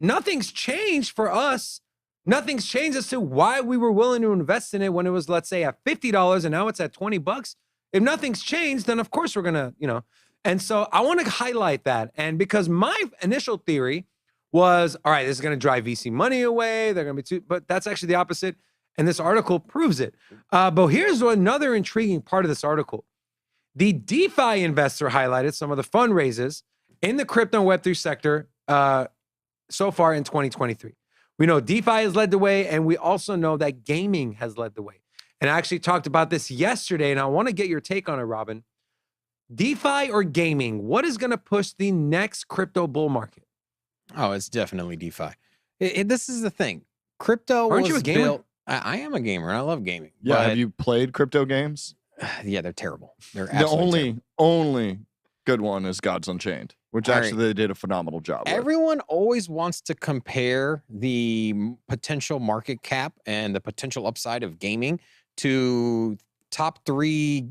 Nothing's changed for us. Nothing's changed as to why we were willing to invest in it when it was, let's say, at $50 and now it's at $20. If nothing's changed, then of course we're going to, And so I want to highlight that. And because my initial theory was, all right, this is going to drive VC money away. They're going to be but that's actually the opposite. And this article proves it. But here's another intriguing part of this article. The DeFi investor highlighted some of the fundraisers in the crypto and Web3 sector so far in 2023. We know DeFi has led the way, and we also know that gaming has led the way. And I actually talked about this yesterday, and I want to get your take on it, Robin. DeFi or gaming, what is going to push the next crypto bull market? Oh, it's definitely DeFi. This is the thing. Crypto Aren't was you a gamer? built. I am a gamer and I love gaming. Yeah, but, have you played crypto games? Yeah, they're terrible. They're The absolutely only good one is Gods Unchained, which All actually they did a phenomenal job with. Everyone always wants to compare the potential market cap and the potential upside of gaming to top 3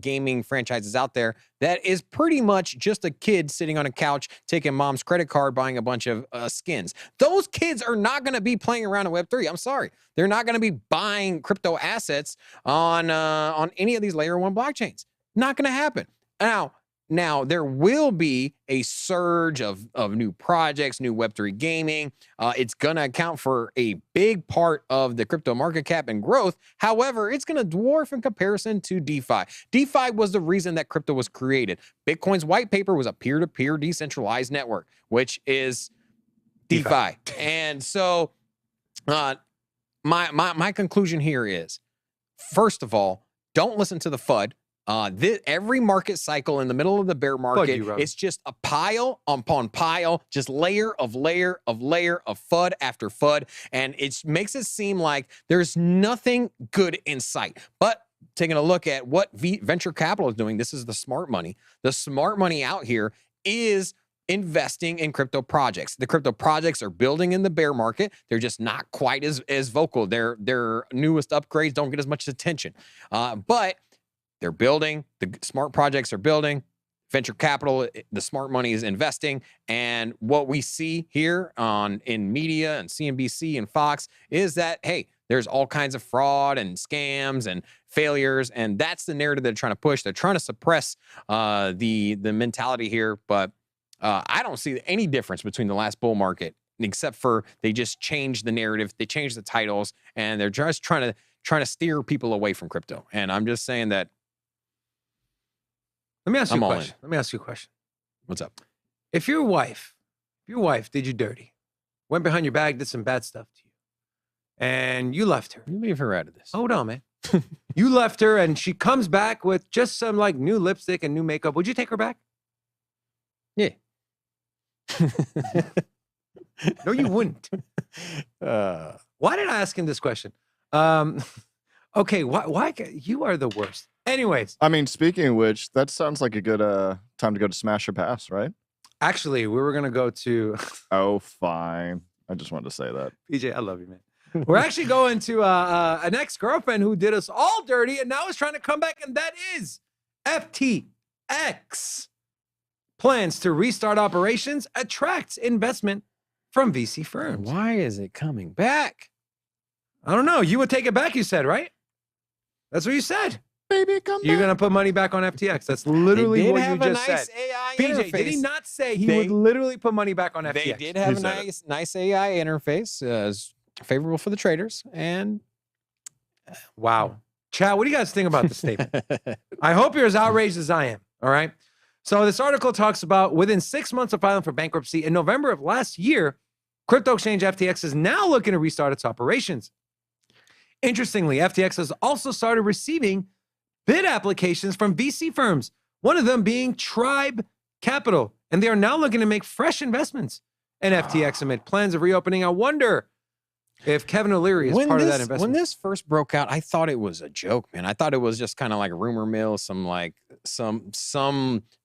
gaming franchises out there that is pretty much just a kid sitting on a couch taking mom's credit card buying a bunch of skins. Those kids are not going to be playing around in Web3. I'm sorry. They're not going to be buying crypto assets on any of these layer 1 blockchains. Not going to happen. Now, there will be a surge of new projects, new Web3 gaming. It's going to account for a big part of the crypto market cap and growth. However, it's going to dwarf in comparison to DeFi. DeFi was the reason that crypto was created. Bitcoin's white paper was a peer-to-peer decentralized network, which is DeFi. And so my conclusion here is, first of all, don't listen to the FUD. Every market cycle in the middle of the bear market, it's just a pile upon pile, just layer of FUD after FUD. And it makes it seem like there's nothing good in sight. But taking a look at what venture capital is doing, this is the smart money. The smart money out here is investing in crypto projects. The crypto projects are building in the bear market. They're just not quite as vocal. Their newest upgrades don't get as much attention. But they're building, the smart projects are building, venture capital, the smart money is investing. And what we see here in media and CNBC and Fox is that, hey, there's all kinds of fraud and scams and failures. And that's the narrative they're trying to push. They're trying to suppress the mentality here. But I don't see any difference between the last bull market, except for they just changed the narrative. They changed the titles, and they're just trying to steer people away from crypto. And I'm just saying that. Let me ask you a question. What's up? If your wife did you dirty, went behind your back, did some bad stuff to you, and you left her. You leave her out of this. Hold on, man. You left her and she comes back with just some like new lipstick and new makeup. Would you take her back? Yeah. No, you wouldn't. Why did I ask him this question? Okay, why you are the worst. Anyways. I mean, speaking of which, that sounds like a good time to go to Smash or Pass, right? Actually, we were going to go to... Oh, fine. I just wanted to say that. PJ, I love you, man. We're actually going to an ex-girlfriend who did us all dirty and now is trying to come back, and that is FTX. Plans to restart operations, attracts investment from VC firms. Why is it coming back? I don't know. You would take it back, you said, right? That's what you said. Baby, come You're back. going to put money back on FTX. That's literally what you just nice said. AI PJ, interface. did he not say he would literally put money back on FTX? They did have a nice AI interface, favorable for the traders. And wow. Chad, what do you guys think about this statement? I hope you're as outraged as I am. All right. So this article talks about within 6 months of filing for bankruptcy in November of last year, crypto exchange FTX is now looking to restart its operations. Interestingly, FTX has also started receiving bid applications from VC firms, one of them being Tribe Capital, and they are now looking to make fresh investments in FTX amid plans of reopening. I wonder if Kevin O'Leary is part of that investment. When this first broke out, I thought it was a joke, man. I thought it was just kind of like a rumor mill, some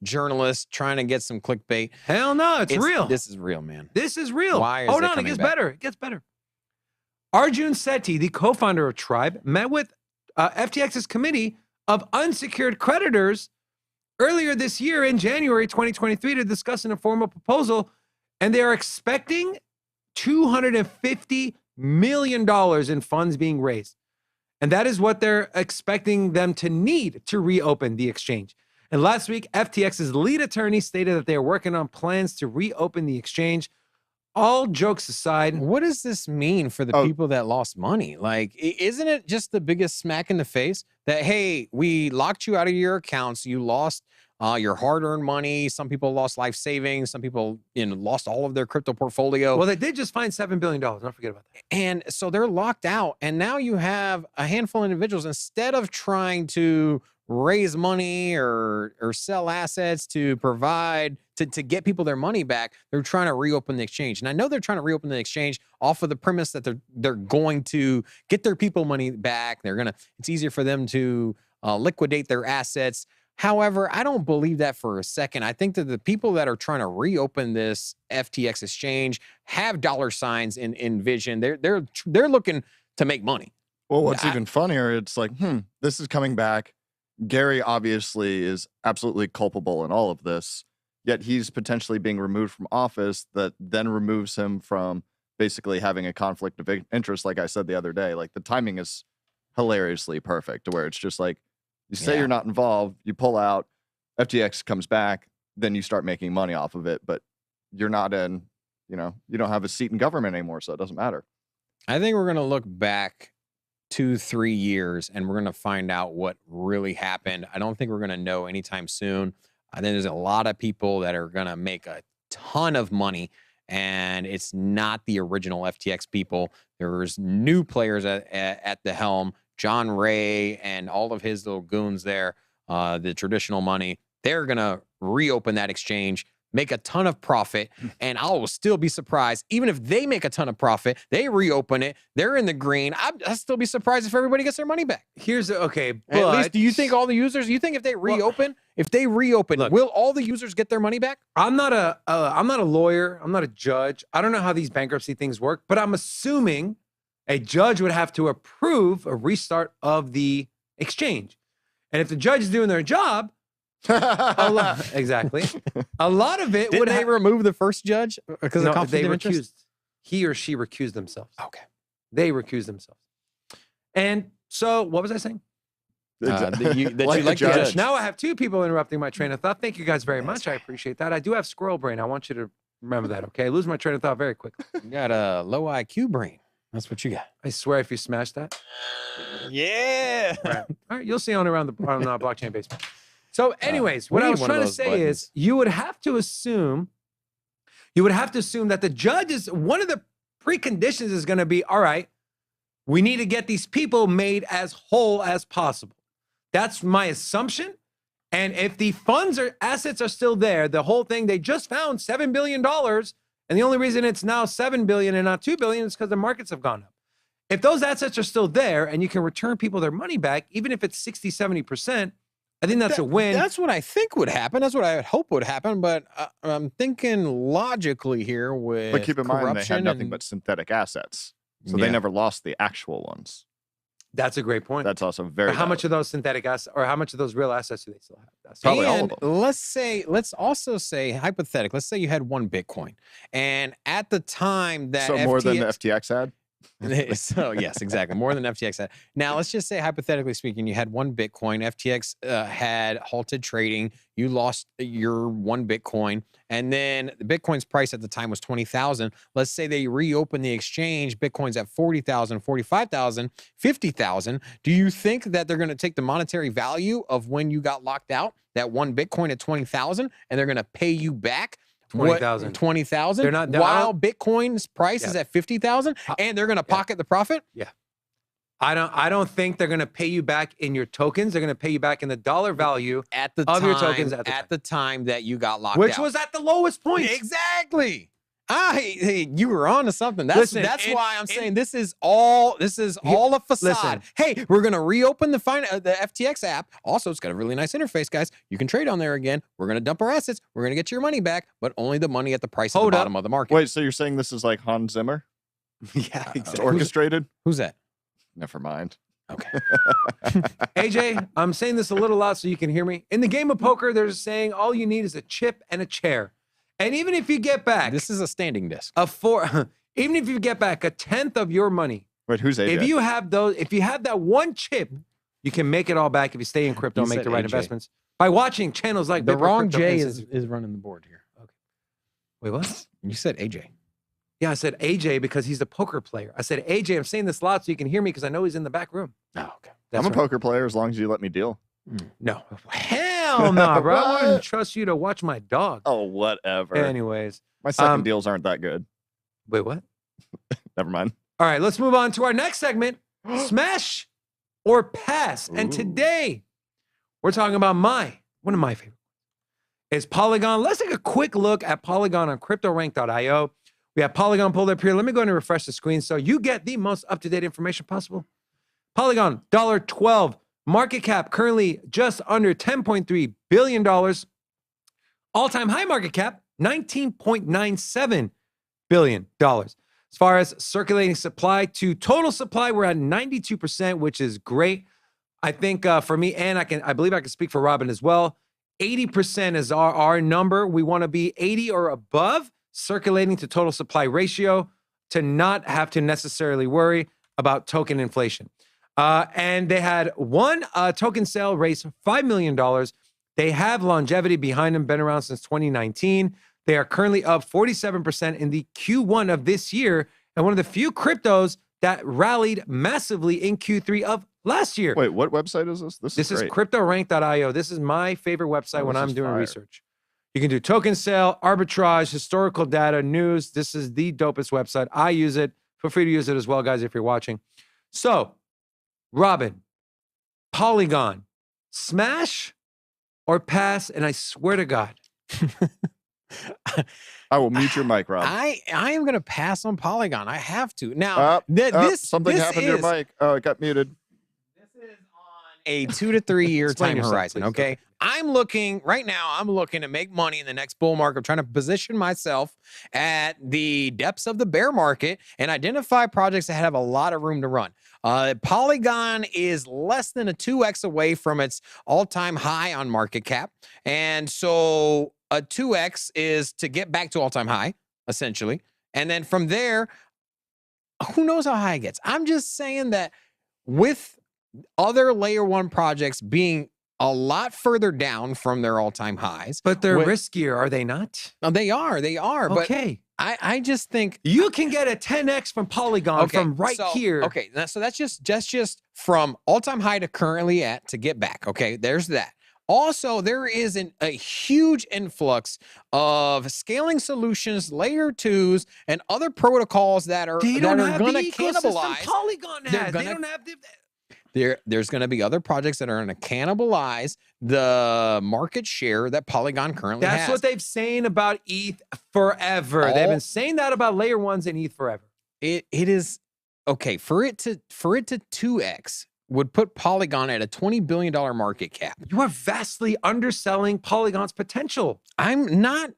journalist trying to get some clickbait. Hell no, it's real. This is real, man. This is real. Why is Hold it on, it coming gets back? better. It gets better. Arjun Sethi, the co-founder of Tribe, met with FTX's committee of unsecured creditors earlier this year in January 2023 to discuss an informal proposal, and they are expecting $250 million in funds being raised. And that is what they're expecting them to need to reopen the exchange. And last week, FTX's lead attorney stated that they are working on plans to reopen the exchange. All jokes aside, what does this mean for the people that lost money? Like, isn't it just the biggest smack in the face that, hey, we locked you out of your accounts, you lost your hard-earned money, some people lost life savings, some people lost all of their crypto portfolio. Well, they did just find $7 billion. Don't forget about that. And so they're locked out, and now you have a handful of individuals, instead of trying to raise money or sell assets to provide to get people their money back. They're trying to reopen the exchange. And I know they're trying to reopen the exchange off of the premise that they're going to get their people money back. It's easier for them to liquidate their assets. However, I don't believe that for a second. I think that the people that are trying to reopen this FTX exchange have dollar signs in vision. They're looking to make money. Well, what's even funnier, it's like, this is coming back. Gary obviously is absolutely culpable in all of this, yet he's potentially being removed from office that then removes him from basically having a conflict of interest, like I said the other day. Like, the timing is hilariously perfect, to where it's just like, you say you're not involved, you pull out, FTX comes back, then you start making money off of it, but you're not in, you don't have a seat in government anymore, so it doesn't matter. I think we're going to look back 2-3 years and we're going to find out what really happened. I don't think we're going to know anytime soon. I think there's a lot of people that are going to make a ton of money, and it's not the original FTX people. There's new players at the helm. John Ray and all of his little goons there, the traditional money, they're going to reopen that exchange, make a ton of profit, and I will still be surprised. Even if they make a ton of profit, they reopen it, they're in the green. I'll still be surprised if everybody gets their money back. Okay, but at least, do you think all the users, you think if they reopen, look, will all the users get their money back? I'm not a lawyer. I'm not a judge. I don't know how these bankruptcy things work, but I'm assuming a judge would have to approve a restart of the exchange. And if the judge is doing their job, exactly. A lot of it would they remove the first judge because of conflict of interest? He or she recused themselves. Okay. They recused themselves. And so what was I saying? That you like the judge. Now I have two people interrupting my train of thought. Thank you guys very much. I appreciate that. I do have squirrel brain. I want you to remember that, okay? I lose my train of thought very quickly. You got a low IQ brain. That's what you got. I swear if you smash that. Yeah. All right. You'll see on around the blockchain basement. So anyways, what I was trying to say is you would have to assume that the judge is, one of the preconditions is going to be, all right, we need to get these people made as whole as possible. That's my assumption. And if the funds or assets are still there, the whole thing, they just found $7 billion. And the only reason it's now $7 billion and not $2 billion is because the markets have gone up. If those assets are still there and you can return people their money back, even if it's 60, 70%, I think that's a win. That's what I think would happen. That's what I would hope would happen. But I'm thinking logically here with But keep in mind, they had nothing but synthetic assets. So they never lost the actual ones. That's a great point. That's also very But how much of those synthetic assets, or how much of those real assets do they still have? That's probably all of them. Let's also say, hypothetically, let's say you had one Bitcoin. And at the time that So more than the FTX had? So yes, exactly. More than FTX had. Now, let's just say, hypothetically speaking, you had one Bitcoin. FTX had halted trading. You lost your one Bitcoin. And then the Bitcoin's price at the time was 20,000. Let's say they reopen the exchange. Bitcoin's at 40,000, 45,000, 50,000. Do you think that they're going to take the monetary value of when you got locked out, that one Bitcoin at 20,000, and they're going to pay you back 20,000. 20,000. They're not while Bitcoin's price is at 50,000, and they're going to pocket the profit. Yeah. I don't think they're going to pay you back in your tokens. They're going to pay you back in the dollar value at the of time, your tokens at the time that you got locked out, which was at the lowest point. Exactly. Hey, you were on to something. That's why I'm saying this is all a facade. Listen. Hey, we're gonna reopen the FTX app. Also, it's got a really nice interface, guys. You can trade on there again. We're gonna dump our assets. We're gonna get your money back, but only the money at the price at the bottom of the market. Wait, so you're saying this is like Hans Zimmer? Yeah, exactly. Orchestrated? Who's that? Never mind. Okay. AJ, I'm saying this a little loud so you can hear me. In the game of poker, there's a saying, all you need is a chip and a chair. And even if you get back, this is a standing desk. Even if you get back a tenth of your money. Wait, who's AJ? If you have that one chip, you can make it all back if you stay in crypto and make the right investments. By watching channels like the wrong J is running the board here. Okay. Wait, what? You said AJ. Yeah, I said AJ because he's the poker player. I said AJ, I'm saying this loud so you can hear me because I know he's in the back room. Oh, okay. I'm a poker player as long as you let me deal. No. Hell no, bro. I wouldn't trust you to watch my dog. Oh, whatever. Anyways. My second deals aren't that good. Wait, what? Never mind. All right, let's move on to our next segment, Smash or Pass. And today, We're talking about one of my favorite. It's Polygon. Let's take a quick look at Polygon on CryptoRank.io. We have Polygon pulled up here. Let me go ahead and refresh the screen so you get the most up-to-date information possible. Polygon, $12. Market cap currently just under $10.3 billion. All-time high market cap, $19.97 billion. As far as circulating supply to total supply, we're at 92%, which is great. I think for me, and I believe I can speak for Robin as well, 80% is our number. We want to be 80 or above circulating to total supply ratio to not have to necessarily worry about token inflation. And they had one token sale raise $5 million. They have longevity behind them, been around since 2019. They are currently up 47% in the Q1 of this year, and one of the few cryptos that rallied massively in Q3 of last year. Wait, what website is this? This is CryptoRank.io. This is my favorite website when I'm doing research. You can do token sale, arbitrage, historical data, news. This is the dopest website. I use it. Feel free to use it as well, guys, if you're watching. So, Robin, Polygon, smash or pass? And I swear to God. I will mute your mic, Rob. I am going to pass on Polygon. I have to. Now, something happened to your mic. Oh, it got muted. This is on a 2 to 3 year time horizon, please, okay? I'm looking to make money in the next bull market. I'm trying to position myself at the depths of the bear market and identify projects that have a lot of room to run. Polygon is less than a 2x away from its all-time high on market cap. And so a 2x is to get back to all-time high, essentially. And then from there, who knows how high it gets? I'm just saying that with other layer one projects being a lot further down from their all-time highs. But they're riskier, are they not? No, they are. Okay. But I just think you can get a 10x from Polygon from here. Okay, so that's just from all-time high to currently at to get back. Okay, there's that. Also, there is a huge influx of scaling solutions, layer twos, and other protocols that are going to cannibalize. Polygon has. They don't have the. There's going to be other projects that are going to cannibalize the market share that Polygon currently has. That's what they've saying about ETH forever. They've been saying that about layer ones and ETH forever. It is okay for it to 2x would put Polygon at a $20 billion market cap. You are vastly underselling Polygon's potential. I'm not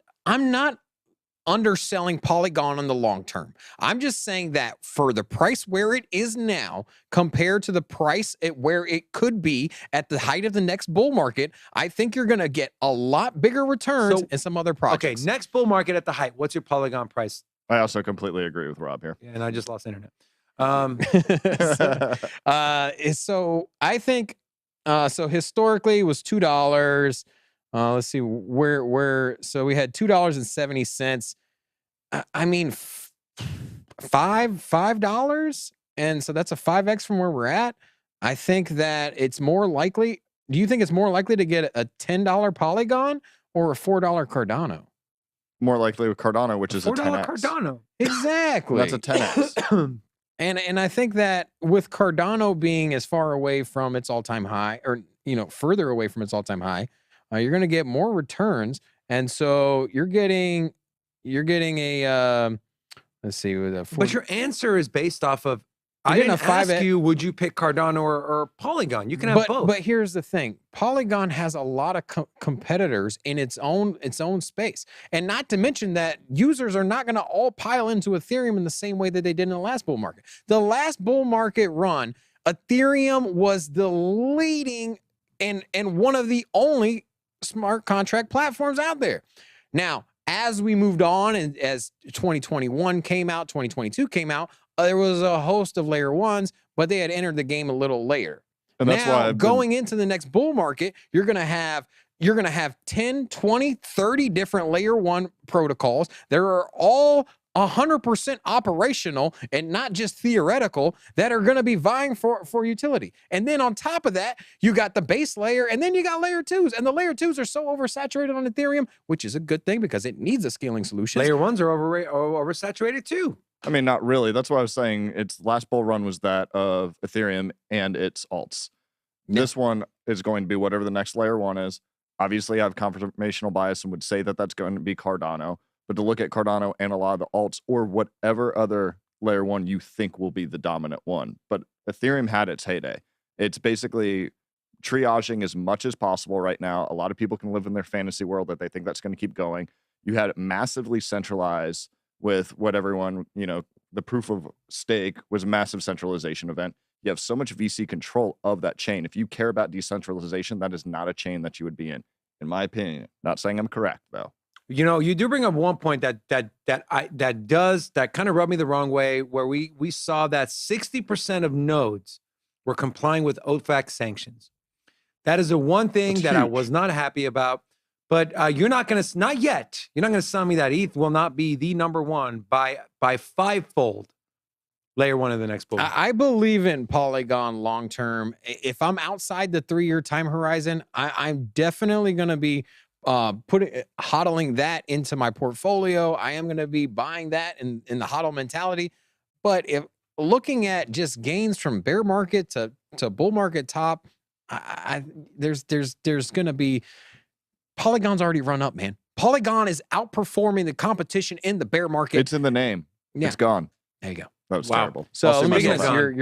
underselling Polygon in the long term. I'm just saying that for the price where it is now compared to the price where it could be at the height of the next bull market, I think you're going to get a lot bigger returns in some other projects. Okay, next bull market at the height. What's your Polygon price? I also completely agree with Rob here. Yeah, and I just lost internet. So I think so historically it was $2. Let's see where so we had $2.70. I mean $5, and so that's a 5x from where we're at. I think that it's more likely. Do you think it's more likely to get a $10 Polygon or a $4 Cardano? More likely with Cardano, which is a 10x. Cardano. Exactly. That's a 10x. And I think that with Cardano being as far away from its all-time high, or further away from its all-time high, you're going to get more returns, and so you're getting a let's see. But your answer is based off of. I didn't ask you, would you pick Cardano or Polygon? You can have both. But here's the thing: Polygon has a lot of competitors in its own space, and not to mention that users are not going to all pile into Ethereum in the same way that they did in the last bull market. The last bull market run, Ethereum was the leading and one of the only smart contract platforms out there. Now, as we moved on and as 2021 came out, 2022 came out, there was a host of layer ones, but they had entered the game a little later. And that's why going into the next bull market, you're going to have 10, 20, 30 different layer one protocols. They are all 100% operational and not just theoretical that are going to be vying for utility. And then on top of that, you got the base layer, and then you got layer twos. And the layer twos are so oversaturated on Ethereum, which is a good thing because it needs a scaling solution. Layer ones are oversaturated too. I mean, not really. That's why I was saying its last bull run was that of Ethereum and its alts. This one is going to be whatever the next layer 1 is. Obviously, I have confirmational bias and would say that that's going to be Cardano. But to look at Cardano and a lot of the alts or whatever other layer 1 you think will be the dominant one. But Ethereum had its heyday. It's basically triaging as much as possible right now. A lot of people can live in their fantasy world that they think that's going to keep going. You had it massively centralized with what everyone, the proof of stake was a massive centralization event. You have so much VC control of that chain. If you care about decentralization, that is not a chain that you would be in my opinion. Not saying I'm correct, though. You do bring up one point that kind of rubbed me the wrong way, where we saw that 60% of nodes were complying with OFAC sanctions. That is the one thing that I was not happy about. But you're not going to, not yet, you're not going to tell me that ETH will not be the number one by 5-fold layer 1 of the next bull. I believe in Polygon long term. If I'm outside the 3-year time horizon, I'm definitely going to be hodling that into my portfolio. I am going to be buying that in the hodl mentality. But if looking at just gains from bear market to bull market top, there's going to be, Polygon's already run up, man. Polygon is outperforming the competition in the bear market. It's in the name. Yeah. It's gone. There you go. That was terrible. So I'll see let me myself guess, out.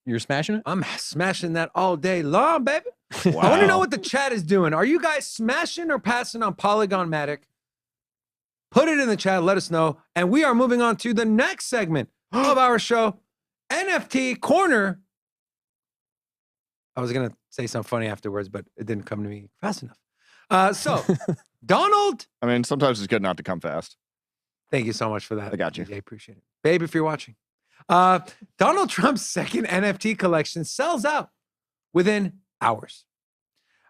you're smashing it? I'm smashing that all day long, baby. Wow. I want to know what the chat is doing. Are you guys smashing or passing on Polygon Matic? Put it in the chat. Let us know. And we are moving on to the next segment of our show, NFT Corner. I was going to say something funny afterwards, but it didn't come to me fast enough. So, Donald. I mean, sometimes it's good not to come fast. Thank you so much for that. I got you. DJ, appreciate it. Babe, if you're watching. Donald Trump's second NFT collection sells out within hours.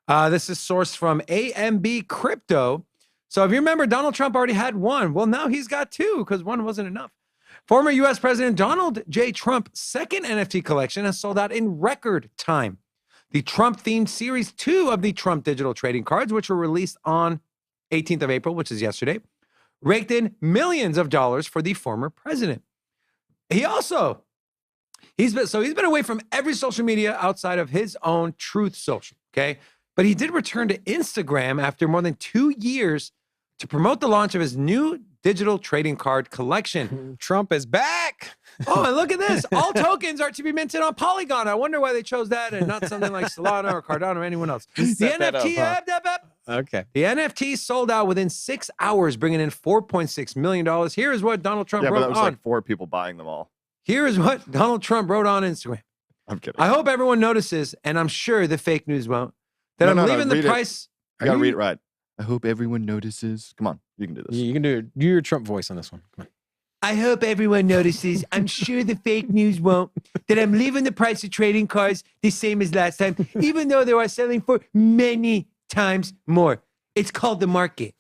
This is sourced from AMB Crypto. So if you remember, Donald Trump already had one. Well, now he's got two because one wasn't enough. Former U.S. President Donald J. Trump's second NFT collection has sold out in record time. The Trump-themed Series 2 of the Trump digital trading cards, which were released on 18th of April, which is yesterday, raked in millions of dollars for the former president. He's been away from every social media outside of his own Truth Social, okay? But he did return to Instagram after more than 2 years to promote the launch of his new digital trading card collection. Trump is back. Oh, and look at this. All tokens are to be minted on Polygon. I wonder why they chose that and not something like Solana or Cardano or anyone else. The NFT, Okay. The NFT sold out within 6 hours, bringing in $4.6 million. Here is what Donald Trump Yeah, but wrote that was on. like 4 people buying them all. Here is what Donald Trump wrote on Instagram. I'm kidding. I hope everyone notices, and I'm sure the fake news won't, that I'm leaving the price. You gotta read it right. I hope everyone notices. Come on, you can do this. You can do your Trump voice on this one. Come on. I hope everyone notices, I'm sure the fake news won't, that I'm leaving the price of trading cards the same as last time, even though they are selling for many times more. It's called the market.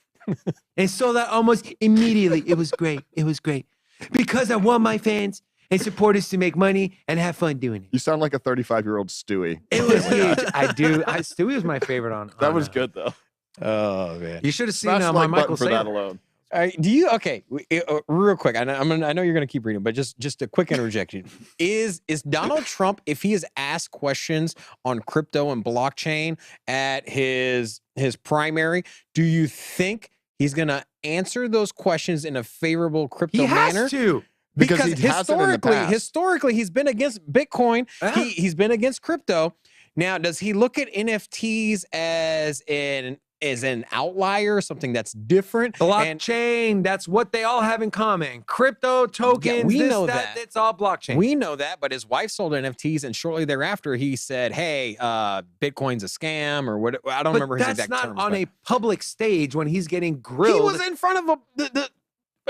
And sold out almost immediately. It was great. It was great. Because I want my fans and supporters to make money and have fun doing it. You sound like a 35-year-old Stewie. It was huge. I do. Stewie was my favorite on. That was good though. Oh man. You should have seen Smash my like Michael button for that Saylor. alone. All right, real quick. I know you're going to keep reading, but just a quick interjection. Is Donald Trump, if he is asked questions on crypto and blockchain at his primary, do you think he's going to answer those questions in a favorable crypto manner? He has to. Because he hasn't in the past. historically, he's been against Bitcoin. Yeah. He's been against crypto. Now, does he look at NFTs as an outlier, something that's different? Blockchain, that's what they all have in common. Crypto, tokens, we this, know that, that. it's all blockchain. We know that, but his wife sold NFTs, and shortly thereafter, he said, "Hey, Bitcoin's a scam," or what? I don't remember his that's exact not terms. on but a public stage when he's getting grilled. he was in front of the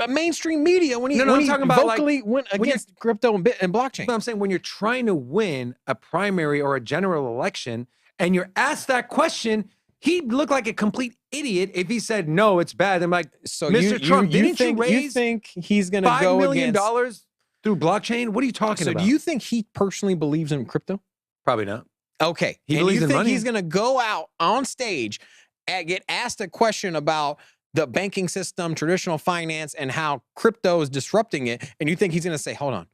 mainstream media when he, No, when I'm he talking about, vocally went against crypto and blockchain. But I'm saying when you're trying to win a primary or a general election and you're asked that question, he'd look like a complete idiot if he said, no, it's bad. I'm like, So Mr. Trump, didn't you raise think he's going to $5 go million against? through blockchain? What are you talking So about? do you think he personally believes in crypto? Probably not. Okay. He And believes you in think money. he's going to go out on stage and get asked a question about the banking system, traditional finance, and how crypto is disrupting it, and you think he's going to say, hold on,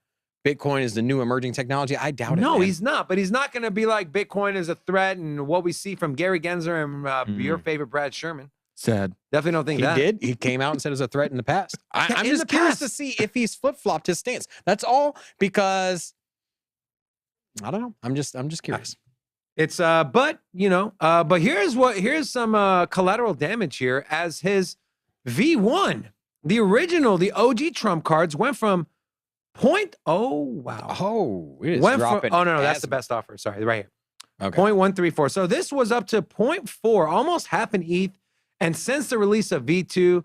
Bitcoin is the new emerging technology. I doubt it. No, man. he's not. But he's not going to be like Bitcoin is a threat and what we see from Gary Gensler and your favorite Brad Sherman. Sad. Definitely don't think He that. did. He came out and said it was a threat in the past. I'm In just the curious to past. see if he's flip-flopped his stance. That's all, because I don't know. I'm just curious. It's but here's some collateral damage here, as his V1, the original, the OG Trump cards went from Oh, it is went dropping. from, no, that's as- the best offer. Sorry, right here. Okay. 0.134. So this was up to 0.4, almost half an ETH. And since the release of V2,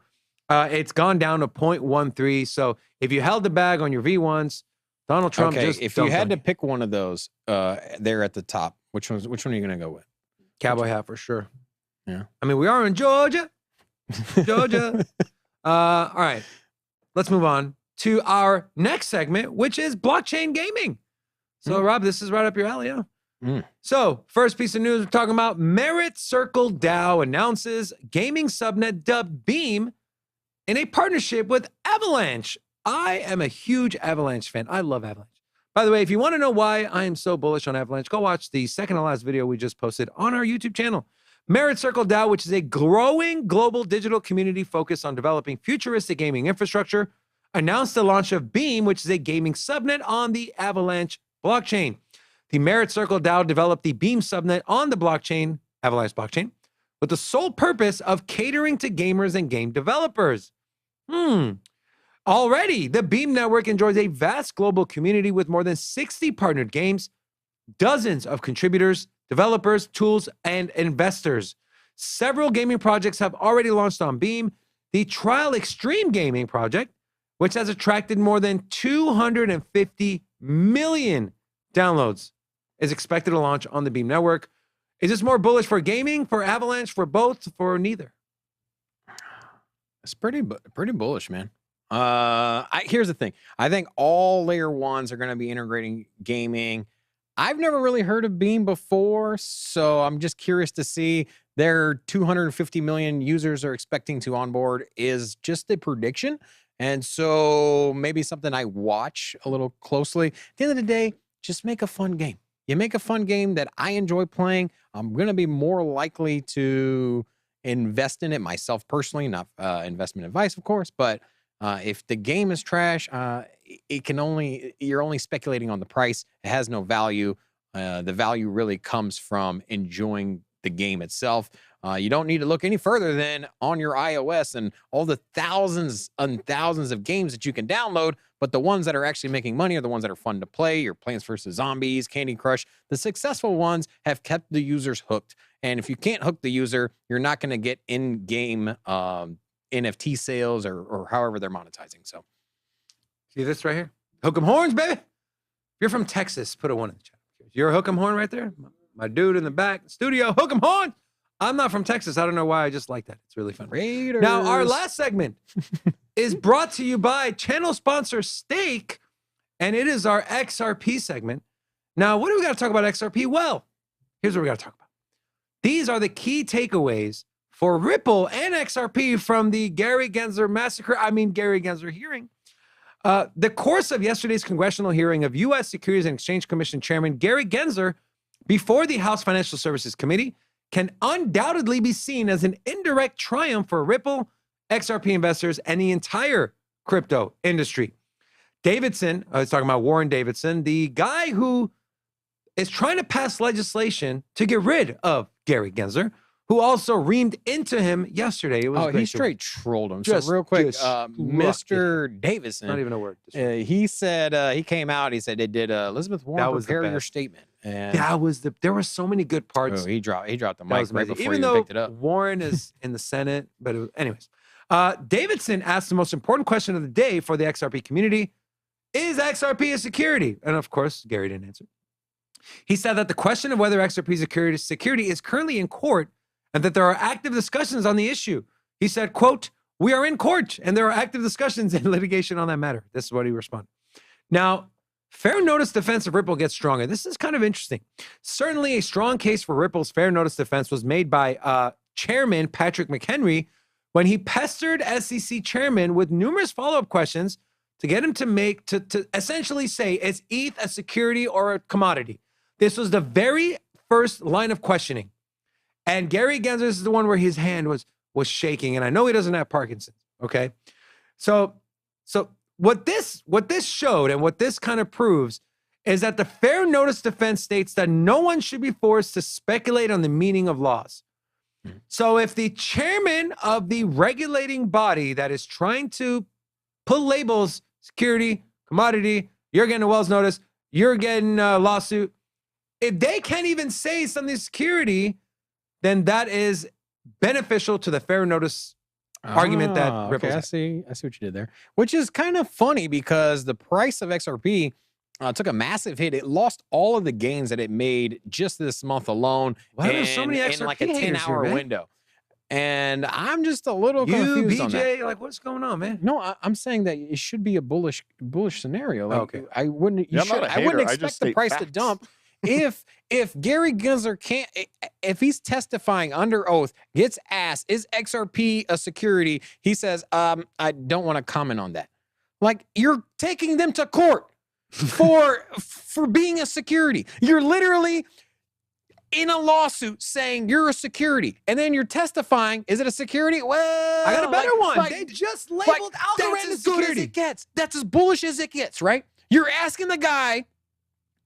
it's gone down to 0.13. So if you held the bag on your V1s, Donald Trump Okay, just if you dumped had on to pick one of those, there at the top, which one are you gonna go with? Cowboy hat for sure. Yeah. I mean, we are in Georgia. Georgia. All right. Let's move on to our next segment, which is blockchain gaming. So, Rob, this is right up your alley, yeah? So, first piece of news we're talking about: Merit Circle DAO announces gaming subnet dubbed Beam in a partnership with Avalanche. I am a huge Avalanche fan. I love Avalanche. By the way, if you want to know why I am so bullish on Avalanche, go watch the second to last video we just posted on our YouTube channel. Merit Circle DAO, which is a growing global digital community focused on developing futuristic gaming infrastructure, announced the launch of Beam, which is a gaming subnet on the Avalanche blockchain. The Merit Circle DAO developed the Beam subnet on the blockchain, Avalanche blockchain, with the sole purpose of catering to gamers and game developers. Already, the Beam network enjoys a vast global community with more than 60 partnered games, dozens of contributors, developers, tools, and investors. Several gaming projects have already launched on Beam. The Trial Extreme Gaming project, which has attracted more than 250 million downloads, is expected to launch on the Beam network. Is this more bullish for gaming, for Avalanche, for both, for neither? It's pretty bullish, man. Here's the thing. I think all layer ones are going to be integrating gaming. I've never really heard of Beam before, so I'm just curious to see. Their 250 million users are expecting to onboard is just a prediction. And so maybe something I watch a little closely. At the end of the day, just make a fun game. You make a fun game that I enjoy playing, I'm going to be more likely to invest in it myself personally, not investment advice, of course. But if the game is trash, you're only speculating on the price. It has no value. The value really comes from enjoying the game itself. You don't need to look any further than on your iOS and all the thousands and thousands of games that you can download, but the ones that are actually making money are the ones that are fun to play. Your Plants vs. Zombies, Candy Crush. The successful ones have kept the users hooked. And if you can't hook the user, you're not going to get in-game NFT sales or however they're monetizing. So, see this right here? Hook 'em horns, baby. If you're from Texas, put a 1 in the chat. You're a hook 'em horn right there? My dude in the back studio, hook 'em horn. I'm not from Texas. I don't know why. I just like that. It's really fun. Raiders. Now, our last segment is brought to you by channel sponsor Stake, and it is our XRP segment. Now, what do we got to talk about XRP? Well, here's what we got to talk about. These are the key takeaways for Ripple and XRP from the Gary Gensler hearing. The course of yesterday's congressional hearing of U.S. Securities and Exchange Commission Chairman Gary Gensler before the House Financial Services Committee can undoubtedly be seen as an indirect triumph for Ripple, XRP investors, and the entire crypto industry. Davidson, I was talking about Warren Davidson, the guy who is trying to pass legislation to get rid of Gary Gensler, who also reamed into him yesterday. It was he straight trolled him. Just- so real quick, just Mr. Davidson, Not even a word. he said, he came out, he said, did Elizabeth Warren That was the prepare your best. statement? And there were so many good parts. he dropped the That mic was right amazing. before Even you though picked it up. Warren is in the Senate, but anyways. Davidson asked the most important question of the day for the XRP community: is XRP a security? And of course, Gary didn't answer. He said that the question of whether XRP is security is currently in court and that there are active discussions on the issue. He said, quote, "We are in court and there are active discussions and litigation on that matter." This is what he responded. Now, fair notice defense of Ripple gets stronger. This is kind of interesting. Certainly a strong case for Ripple's fair notice defense was made by Chairman Patrick McHenry when he pestered SEC chairman with numerous follow-up questions to get him to make, to essentially say, is ETH a security or a commodity? This was the very first line of questioning. And Gary Gensler is the one where his hand was shaking. And I know he doesn't have Parkinson's, okay? So what this showed and what this kind of proves is that the fair notice defense states that no one should be forced to speculate on the meaning of laws. So if the chairman of the regulating body that is trying to put labels, security, commodity, you're getting a Wells notice, you're getting a lawsuit, if they can't even say something security, then that is beneficial to the fair notice argument that Ripple's okay, I see what you did there, which is kind of funny because the price of XRP took a massive hit. It lost all of the gains that it made just this month alone. Why are there so many XRP in like a haters 10-hour here, man? window? And I'm just a little confused on that. BJ, like what's going on, man? No, I'm saying that it should be a bullish scenario. Like, Okay. I wouldn't. Yeah, I'm not a I wouldn't hater. I expect just the state price to facts. dump. If Gary Gensler can't, if he's testifying under oath, gets asked, is XRP a security? He says, I don't want to comment on that. Like, you're taking them to court for being a security. You're literally in a lawsuit saying you're a security, and then you're testifying. Is it a security? Well, I got a better one. like- They just labeled Algorand that's as as good as security. it gets. That's as bullish as it gets, right? You're asking the guy,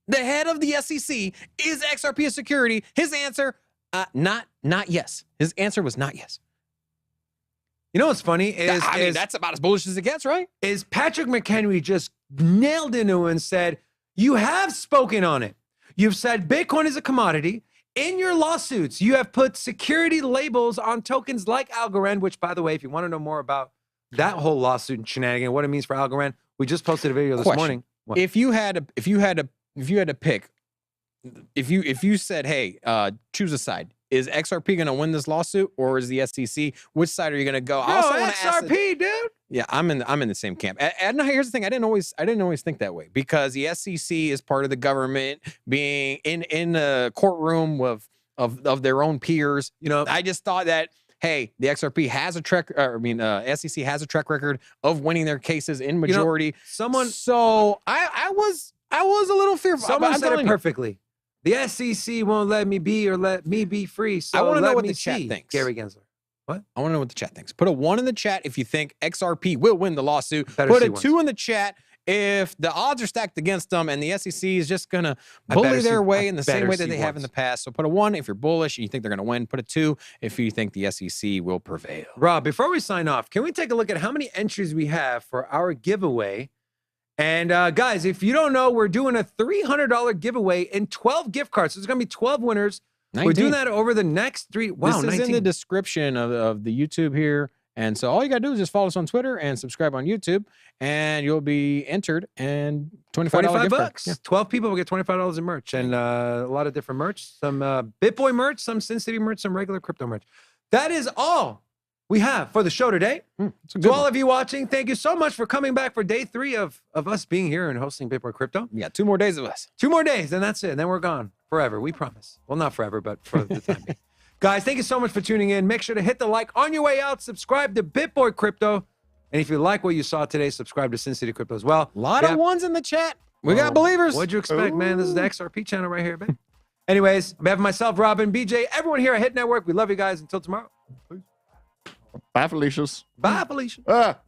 the head of the SEC, is XRP a security? His answer, not yes. His answer was not yes. You know what's funny is, I mean, that's about as bullish as it gets, right? is Patrick McHenry just nailed into it and said, you have spoken on it. You've said Bitcoin is a commodity. In your lawsuits, you have put security labels on tokens like Algorand, which, by the way, if you want to know more about that whole lawsuit and shenanigan, what it means for Algorand, we just posted a video this Question. morning. What? If you had to pick, if you said, hey, choose a side. Is XRP going to win this lawsuit, or is the SEC? Which side are you going to go? I also wanna ask XRP, dude. Yeah, I'm in the same camp. And here's the thing: I didn't always think that way, because the SEC is part of the government, being in a courtroom of their own peers. You know, I just thought that, hey, the XRP has a SEC has a track record of winning their cases in majority. So I was a little fearful. Someone I'm said telling it you. perfectly. The SEC won't let me be or let me be free. So I want to know let what me the chat see thinks. Gary Gensler. What? I want to know what the chat thinks. Put a 1 in the chat if you think XRP will win the lawsuit. Better Put see a ones. 2 in the chat if the odds are stacked against them and the SEC is just going to I better bully their see- way I in the same better way that see they have in ones. the past. So put a 1 if you're bullish and you think they're going to win. Put a 2 if you think the SEC will prevail. Rob, before we sign off, can we take a look at how many entries we have for our giveaway? And guys, if you don't know, we're doing a $300 giveaway in 12 gift cards. So there's going to be 12 winners. We're 19. doing that over the next 3. Wow, This is 19. in the description of the YouTube here. And so all you got to do is just follow us on Twitter and subscribe on YouTube, and you'll be entered. And $25 gift card. $25. Yeah. 12 people will get $25 in merch, and a lot of different merch. Some BitBoy merch, some Sin City merch, some regular crypto merch. That is all we have for the show today. It's a good To all one. of you watching, thank you so much for coming back for day 3 of us being here and hosting BitBoy Crypto. Yeah, 2 more days of us. 2 more days, and that's it. And then we're gone forever. We promise. Well, not forever, but for the time being. Guys, thank you so much for tuning in. Make sure to hit the like on your way out. Subscribe to BitBoy Crypto. And if you like what you saw today, subscribe to Sin City Crypto as well. A lot Yeah. of 1s in the chat. We got believers. What'd you expect, man? This is the XRP channel right here, man. Anyways, on behalf of myself, Robin, BJ, everyone here at Hit Network, we love you guys. Until tomorrow. Bye, Felicia's. Bye, Felicia. Ah.